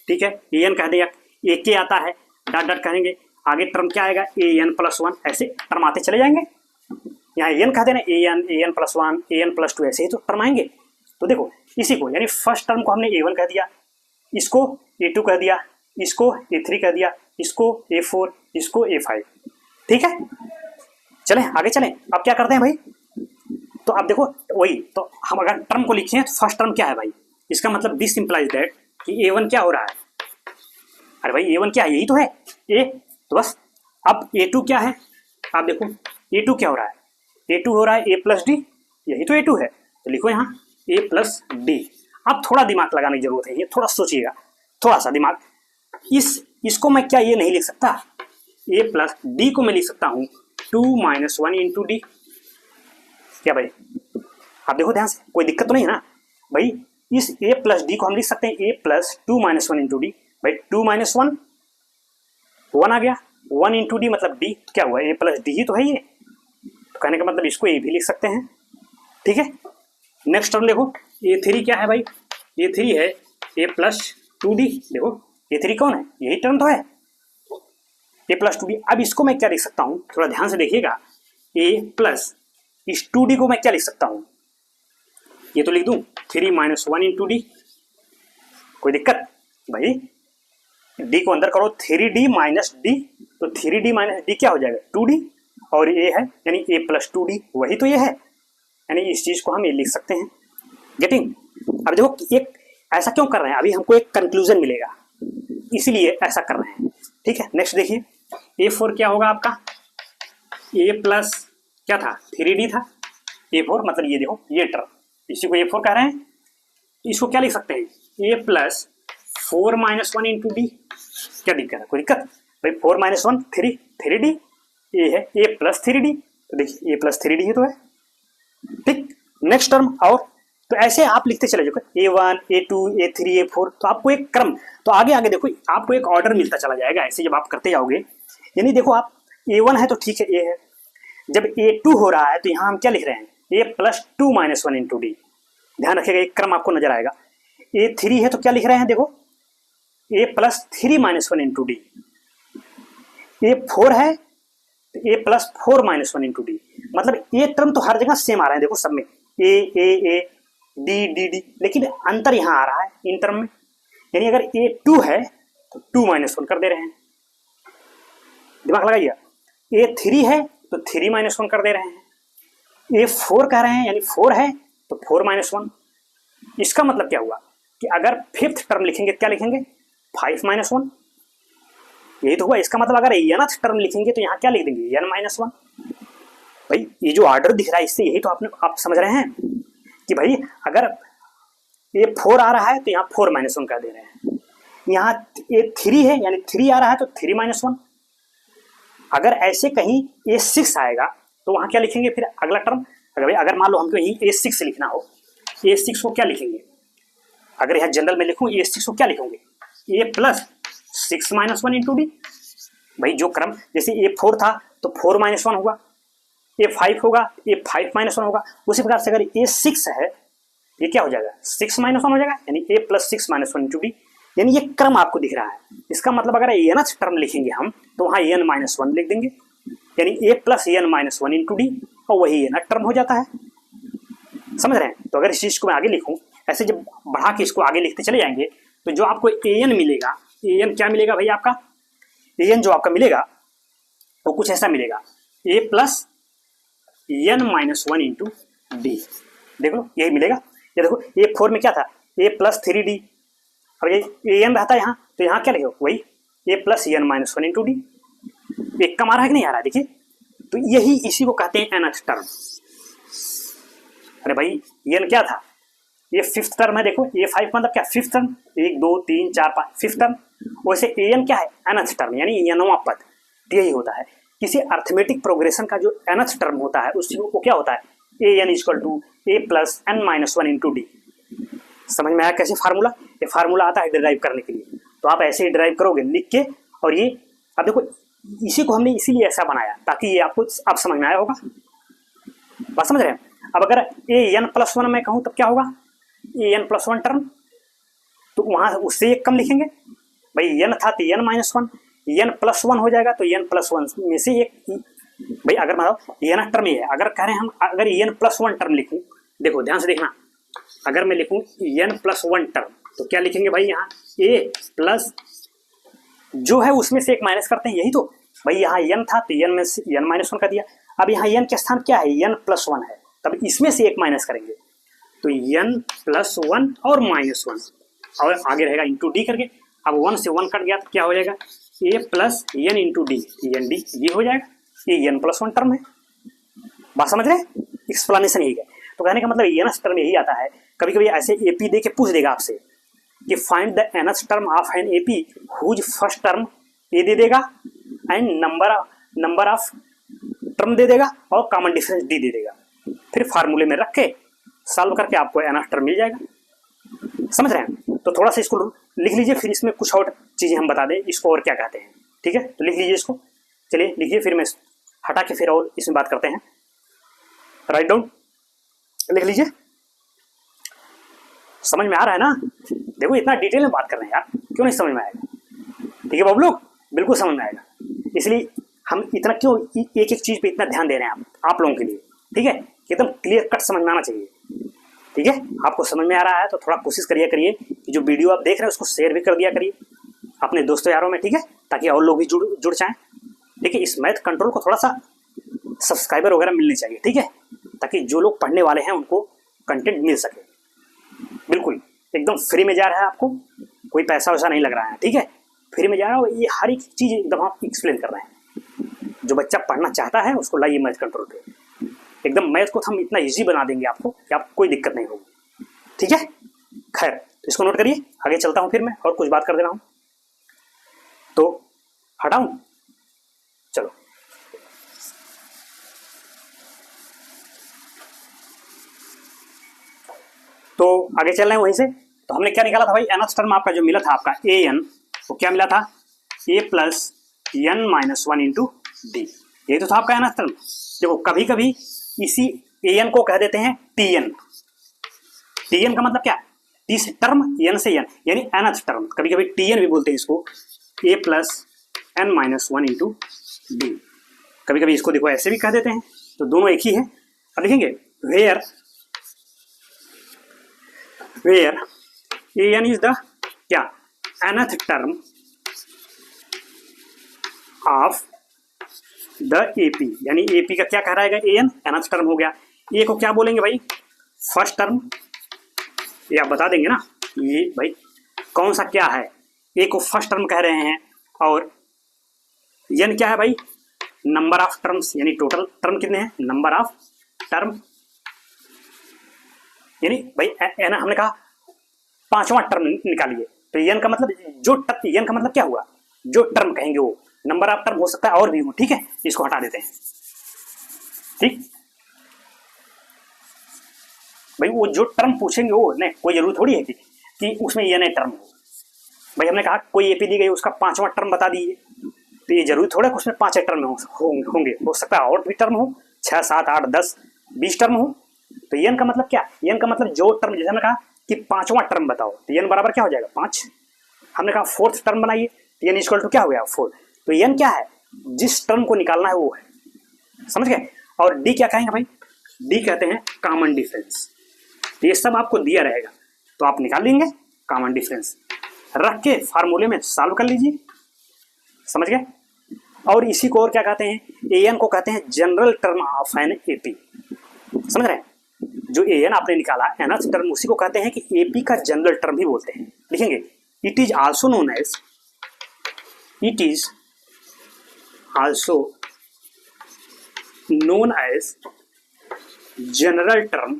ठीक है, an कह दिया, ak आता है, डॉट डॉट कहेंगे, आगे टर्म क्या आएगा, an+1, ऐसे टर्म आते चले जाएंगे। यहाँ an कह देना, an+1, an+2, ऐसे ही तो टर्म आएंगे। तो देखो इसी को, यानी फर्स्ट टर्म को हमने a1 कह दिया, इसको a2 कह दिया, इसको a3 कह दिया, इसको a4, इसको a5, ठीक है। चलें आगे चलें, अब क्या करते हैं भाई, तो अब देखो वही, तो हम अगर टर्म को लिखें तो फर्स्ट टर्म क्या है भाई, इसका मतलब दिस इंप्लाइज दैट कि a1 क्या हो रहा है, अरे भाई a1 क्या है, यही तो है a, तो बस। अब a2 क्या है, आप देखो a2 क्या हो रहा है, a2 हो रहा है a प्लस डी, यही तो a2 है, तो लिखो यहाँ a प्लस डी। अब थोड़ा दिमाग लगाने की जरूरत है, ये थोड़ा सोचिएगा, थोड़ा सा दिमाग, इसको मैं क्या ये नहीं लिख सकता, a प्लस डी को मैं लिख सकता हूँ 2 - 1 इंटू डी, क्या भाई आप देखो ध्यान से, कोई दिक्कत तो नहीं है ना भाई, इस a प्लस डी को हम लिख सकते हैं a प्लस 2 - 1 इंटू डी, भाई 2 - 1 1 आ गया, 1 इंटू डी मतलब डी, क्या हुआ, a प्लस डी ही तो है ये, तो कहने का मतलब इसको a भी लिख सकते हैं, ठीक है। नेक्स्ट टर्म देखो a3 क्या है भाई, a3 है a प्लस 2d, देखो a3 कौन है, यही टर्म तो है a प्लस 2d। अब इसको मैं क्या लिख सकता हूँ, थोड़ा ध्यान से देखिएगा, a प्लस इस 2d को मैं क्या लिख सकता हूँ, ये तो लिख दूं 3 - 1 इंटू डी, कोई दिक्कत भाई, d को अंदर करो 3d माइनस डी, तो 3d माइनस डी क्या हो जाएगा 2d, और ये है यानी a प्लस 2d, वही तो ये है, यानी इस चीज को हम ये लिख सकते हैं, गेटिंग। अब देखो एक ऐसा क्यों कर रहे हैं, अभी हमको एक कंक्लूजन मिलेगा, इसीलिए ऐसा कर रहे हैं, ठीक है। नेक्स्ट देखिए a4 क्या होगा आपका, a प्लस क्या था 3d था, a4 मतलब ये देखो ये टर्म, इसी को a4 कह रहे हैं, इसको क्या लिख सकते हैं a प्लस 4 - 1 इंटू डी, क्या दिक्कत है, कोई दिक्कत भाई, 4 - 1 3d, ये है a प्लस 3d, तो देखिए a प्लस 3d ही तो है, ठीक। नेक्स्ट टर्म, और तो ऐसे आप लिखते चले जाओ a1, a2, a3, a4, तो आपको एक क्रम, तो आगे आगे देखो आपको एक ऑर्डर मिलता चला जाएगा, ऐसे जब आप करते जाओगे, यानी देखो आप a1 है तो ठीक है a है, जब a2 हो रहा है तो यहाँ हम क्या लिख रहे हैं a प्लस 2 - 1 इंटू डी, ध्यान रखिएगा एक क्रम आपको नजर आएगा। a3 है तो क्या लिख रहे हैं, देखो a plus 3 - 1 into D, a4 है तो a प्लस 4 - 1 इंटू डी, मतलब ये टर्म तो हर जगह सेम आ रहे हैं, देखो सब में a d d d, लेकिन अंतर यहाँ आ रहा है इन टर्म में, यानी अगर a2 है तो 2 - 1 कर दे रहे हैं, दिमाग लगाइए, a3 है तो 3 - 1 कर दे रहे हैं, a4 कह रहे हैं यानी 4 है तो 4 - 1, इसका मतलब क्या हुआ कि अगर फिफ्थ टर्म लिखेंगे क्या लिखेंगे 5 - 1, यही तो हुआ, इसका मतलब अगर nth टर्म लिखेंगे तो यहाँ क्या लिख देंगे n - 1, भाई ये जो ऑर्डर दिख रहा है इससे यही तो आप समझ रहे हैं कि भाई अगर a4 आ रहा है तो यहाँ 4 - 1 कर दे रहे हैं, यहाँ a3 है यानी 3 आ रहा है तो 3 - 1, अगर ऐसे कहीं a6 आएगा तो वहाँ क्या लिखेंगे फिर अगला टर्म, अगर मान लो हमको यही a6 लिखना हो, a6 को क्या लिखेंगे, अगर यहाँ जनरल में लिखूँ a6 को क्या लिखोगे a प्लस 6 - 1 इंटू डी, भाई जो क्रम जैसे a4 था तो 4 - 1 होगा, a5 होगा a5 - 1 होगा, उसी प्रकार से अगर a6 है ये क्या हो जाएगा 6 - 1 हो जाएगा, यानी a प्लस 6 - 1 इंटू डी, यानी ये क्रम आपको दिख रहा है। इसका मतलब अगर nth टर्म लिखेंगे हम तो वहाँ n - 1 लिख देंगे, यानी a plus n - 1 into D, और वही nth टर्म हो जाता है, समझ रहे हैं। तो अगर इस चीज को मैं आगे लिखूं ऐसे जब बढ़ा के इसको आगे लिखते चले जाएंगे तो जो आपको an मिलेगा, an क्या मिलेगा भाई आपका, an जो आपका मिलेगा वो कुछ ऐसा मिलेगा, a plus n minus one into D. देख लो यही मिलेगा। ये देखो A4 में क्या था, a प्लस 3d, अब ये an रहता है यहाँ तो यहाँ क्या लिखो वही a plus n minus one into D. एक कम आ रहा है कि नहीं आ रहा है, देखिए तो यही इसी को कहते हैं nth टर्म। अरे भाई n क्या था, ये फिफ्थ टर्म है, देखो A5 मतलब क्या फिफ्थ टर्म, 1 2 3 4 5 फिफ्थ टर्म। वैसे an क्या है, nth टर्म यानी nवां पद। यही होता है किसी अर्थमेटिक प्रोग्रेशन का जो nth टर्म होता है उसी को क्या होता है an equal to a plus n minus one into d. समझ में आया कैसे फार्मूला, ये फार्मूला आता है डिराइव करने के लिए, तो आप ऐसे ही डिराइव करोगे लिख के। और ये अब देखो इसी को हमने इसीलिए ऐसा बनाया ताकि ये आपको अब समझ में आया होगा, बात समझ रहे हैं। अब अगर an प्लस वन मैं कहूँ तब क्या होगा, an प्लस वन टर्म, तो वहां उससे एक कम लिखेंगे भाई, n था तो n minus one, n plus one हो जाएगा तो n प्लस वन में से एक भाई। अगर मतलब n टर्म ही है, अगर कह रहे हैं हम अगर n प्लस वन टर्म लिखूं, देखो ध्यान से देखना, अगर मैं लिखूं n प्लस वन टर्म तो क्या लिखेंगे भाई, यहाँ a प्लस जो है उसमें से एक माइनस करते हैं, यही तो भाई। यहाँ n था तो n में से n माइनस वन कर दिया। अब यहाँ n के स्थान क्या है, n प्लस वन है, तब इसमें से एक माइनस करेंगे तो n प्लस वन और माइनस वन, और आगे रहेगा इंटू डी करके। अब 1 से 1 कट गया तो क्या हो जाएगा, a plus n into d, n d ये हो जाएगा, ये n प्लस वन टर्म है। बात समझ रहे, एक्सप्लेनेशन यही है। तो कहने का मतलब nth टर्म यही आता है। कभी कभी ऐसे AP दे के पूछ देगा आपसे कि find the nth term of an AP whose first term a दे देगा एंड नंबर ऑफ टर्म दे देगा और कॉमन डिफरेंस डी दे देगा। फिर फार्मूले में रख के सॉल्व करके आपको nth टर्म मिल जाएगा। समझ रहे हैं, तो थोड़ा सा इसको लिख लीजिए, फिर इसमें कुछ और चीजें हम बता दें इसको और क्या कहते हैं, ठीक है। तो लिख लीजिए इसको, चलिए लिखिए, फिर मैं हटा के फिर और इसमें बात करते हैं। राइट डाउन लिख लीजिए, समझ में आ रहा है ना। देखो इतना डिटेल में बात कर रहे हैं यार, क्यों नहीं समझ में आएगा, ठीक है बाबू लोग, बिल्कुल समझ में आएगा। इसलिए हम इतना क्यों एक एक चीज पे इतना ध्यान दे रहे हैं आप लोगों के लिए, ठीक है। एकदम क्लियर कट समझ में आना चाहिए, ठीक है। आपको समझ में आ रहा है तो थोड़ा कोशिश करिए कि जो वीडियो आप देख रहे हैं उसको शेयर भी कर दिया करिए अपने दोस्तों यारों में, ठीक है, ताकि और लोग भी जुड़ जाएं, ठीक है। इस मैथ कंट्रोल को थोड़ा सा सब्सक्राइबर वगैरह मिलने चाहिए, ठीक है, ताकि जो लोग पढ़ने वाले हैं उनको कंटेंट मिल सके। बिल्कुल एकदम फ्री में जा रहा है, आपको कोई पैसा वैसा नहीं लग रहा है, ठीक है, फ्री में जा रहा है। ये हर एक चीज एकदम आप एक्सप्लेन कर रहे हैं। जो बच्चा पढ़ना चाहता है उसको लाइए मैथ कंट्रोल पे, एकदम मैथ को हम इतना इजी बना देंगे आपको कि आपको कोई दिक्कत नहीं होगी, ठीक है। खैर तो इसको नोट करिए, आगे चलता हूँ, फिर मैं और कुछ बात कर दे रहा हूँ, तो हटाऊं, चलो। तो आगे चल रहे हैं वहीं से। तो हमने क्या निकाला था भाई, nth टर्म आपका जो मिला था आपका an, वो क्या मिला था, a plus n minus one into D, ये तो था आपका nth टर्म। देखो कभी कभी इसी an को कह देते हैं tn, tn का मतलब क्या, टी से टर्म, n से n यानी nth टर्म, कभी कभी tn भी बोलते हैं इसको, a plus n minus one into D. कभी कभी इसको देखो ऐसे भी कह देते हैं, तो दोनों एक ही है। अब लिखेंगे where an is the क्या, nth term of the AP, यानी AP का क्या कह रहा है, an nth टर्म हो गया। A को क्या बोलेंगे भाई, फर्स्ट टर्म, ये आप बता देंगे ना, ये भाई कौन सा क्या है, A को फर्स्ट टर्म कह रहे हैं, और n क्या है भाई, नंबर ऑफ टर्म्स, यानी टोटल टर्म कितने हैं, नंबर ऑफ टर्म, यानी भाई n हमने कहा पांचवा टर्म निकालिए, तो n का मतलब जो n का मतलब क्या हुआ, जो टर्म कहेंगे वो, नंबर ऑफ टर्म हो सकता है और भी हो, ठीक है। इसको हटा देते हैं, ठीक भाई, वो जो टर्म पूछेंगे वो नहीं, कोई जरूरी थोड़ी है कि उसमें n टर्म हो। भाई हमने कहा कोई AP दी गई उसका पांचवा टर्म बता दीजिए, तो ये जरूरी थोड़ा है उसमें 5 टर्म होंगे, हो सकता है और भी टर्म हो, 6 7 8 10 20 टर्म हो। तो n का मतलब क्या, n का मतलब जो टर्म, जैसे हमने कहा कि पांचवा टर्म बताओ, तो n बराबर क्या हो जाएगा 5। हमने कहा फोर्थ टर्म बनाइए, तो n इक्वल टू क्या हो गया 4। तो n क्या है, जिस टर्म को निकालना है वो है, समझ गए। और d क्या कहेंगे भाई, d कहते हैं कॉमन डिफरेंस। तो ये सब आपको दिया रहेगा, तो आप निकाल लेंगे कॉमन डिफरेंस, रख के फार्मूले में सॉल्व कर लीजिए। समझ गए? और इसी को और क्या कहते हैं, एन को कहते हैं general term of an AP. समझ रहे हैं? जो एन आपने निकाला nth टर्म, उसी को कहते हैं कि एपी का जनरल टर्म ही बोलते हैं। लिखेंगे it is also known as, it is also known as general term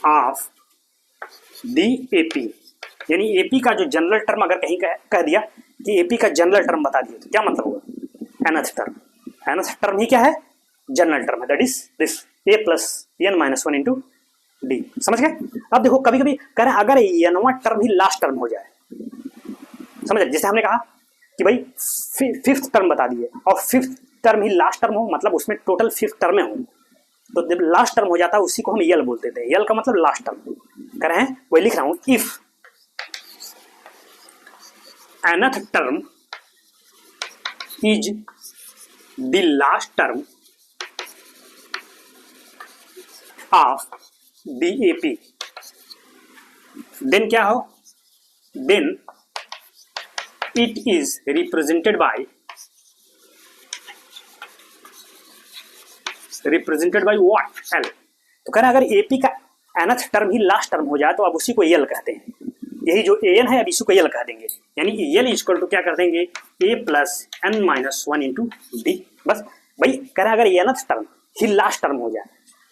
of the AP. यानी एपी का जो जनरल टर्म अगर कहीं कह दिया कि एपी का जनरल टर्म बता दिया तो क्या मतलब होगा, nth टर्म। nth टर्म ही क्या है, जनरल टर्म है, that is this a plus n minus 1 into d. समझ गए? अब देखो कभी कभी कह रहे हैं अगर nवां टर्म ही लास्ट टर्म हो जाए, समझ रहे? जैसे हमने कहा कि भाई फिफ्थ टर्म बता दिए और फिफ्थ टर्म ही लास्ट टर्म हो, मतलब उसमें टोटल फिफ्थ टर्म हो, तो जब लास्ट टर्म हो जाता है उसी को हम यल बोलते थे। यल का मतलब लास्ट टर्म। कह रहे हैं वही लिख रहा हूं, if nth term is the last term of the AP, then क्या हो, then it is represented by what, L। तो कह रहा है अगर AP का nth टर्म ही लास्ट टर्म हो जाए तो अब उसी को यल कहते हैं। यही जो an है अब इसी को यल कह देंगे, यानी यल इक्वल टू क्या कर देंगे, a plus n minus 1 into D. बस भाई कह रहा है अगर nth टर्म ही लास्ट टर्म हो जाए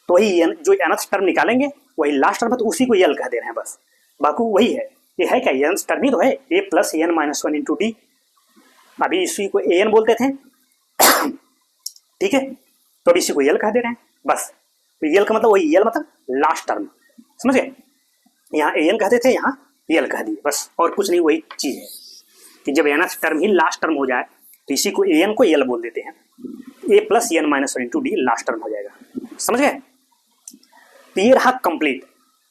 तो वही जो nth टर्म निकालेंगे वही लास्ट टर्म है, तो उसी को यल कह दे रहे हैं बस, बाकी वही है। ये है क्या, nth टर्म ही तो है, a plus n minus 1 into D. अभी इसी को an बोलते थे ठीक है, तो अब इसी को यल कह दे रहे हैं बस। तो यल का मतलब वही, यल मतलब लास्ट टर्म। समझ गए? यहाँ an कहते थे, यहाँ यल कह दिए बस, और कुछ नहीं, वही चीज है कि जब nth टर्म ही लास्ट टर्म हो जाए तो इसी को an को यल बोल देते हैं, a plus n minus 1 into D last term हो जाएगा। समझ गए? तो ये रहा कंप्लीट,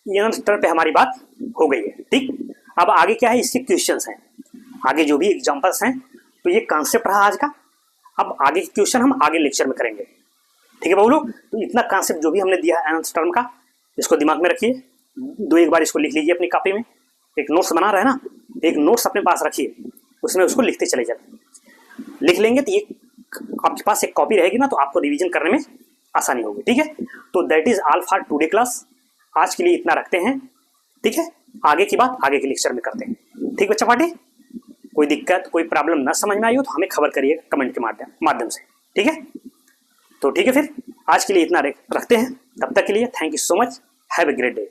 nth टर्म पे हमारी बात हो गई है। ठीक, अब आगे क्या है, इसके क्वेश्चंस हैं, आगे जो भी एग्जांपल्स हैं। तो ये कॉन्सेप्ट रहा आज का। अब आगे क्वेश्चन हम आगे लेक्चर में करेंगे। ठीक है बाबू लोग? तो इतना कॉन्सेप्ट जो भी हमने दिया है nth टर्म का, इसको दिमाग में रखिए, दो एक बार इसको लिख लीजिए अपनी कॉपी में। एक नोट्स बना रहे हैं ना, एक नोट्स अपने पास रखिए, उसमें उसको लिखते चले जाए। लिख लेंगे तो ये आपके पास एक कॉपी रहेगी ना, तो आपको रिवीजन करने में आसानी होगी। ठीक है, तो that is all for today class. आज के लिए इतना रखते हैं। ठीक है, आगे की बात आगे के लेक्चर में करते हैं। ठीक बच्चा पार्टी, कोई दिक्कत कोई प्रॉब्लम ना समझ में आई हो तो हमें खबर करिएगा कमेंट के माध्यम से। ठीक है, तो ठीक है, फिर आज के लिए इतना रखते हैं। तब तक के लिए thank you so much, have a great day.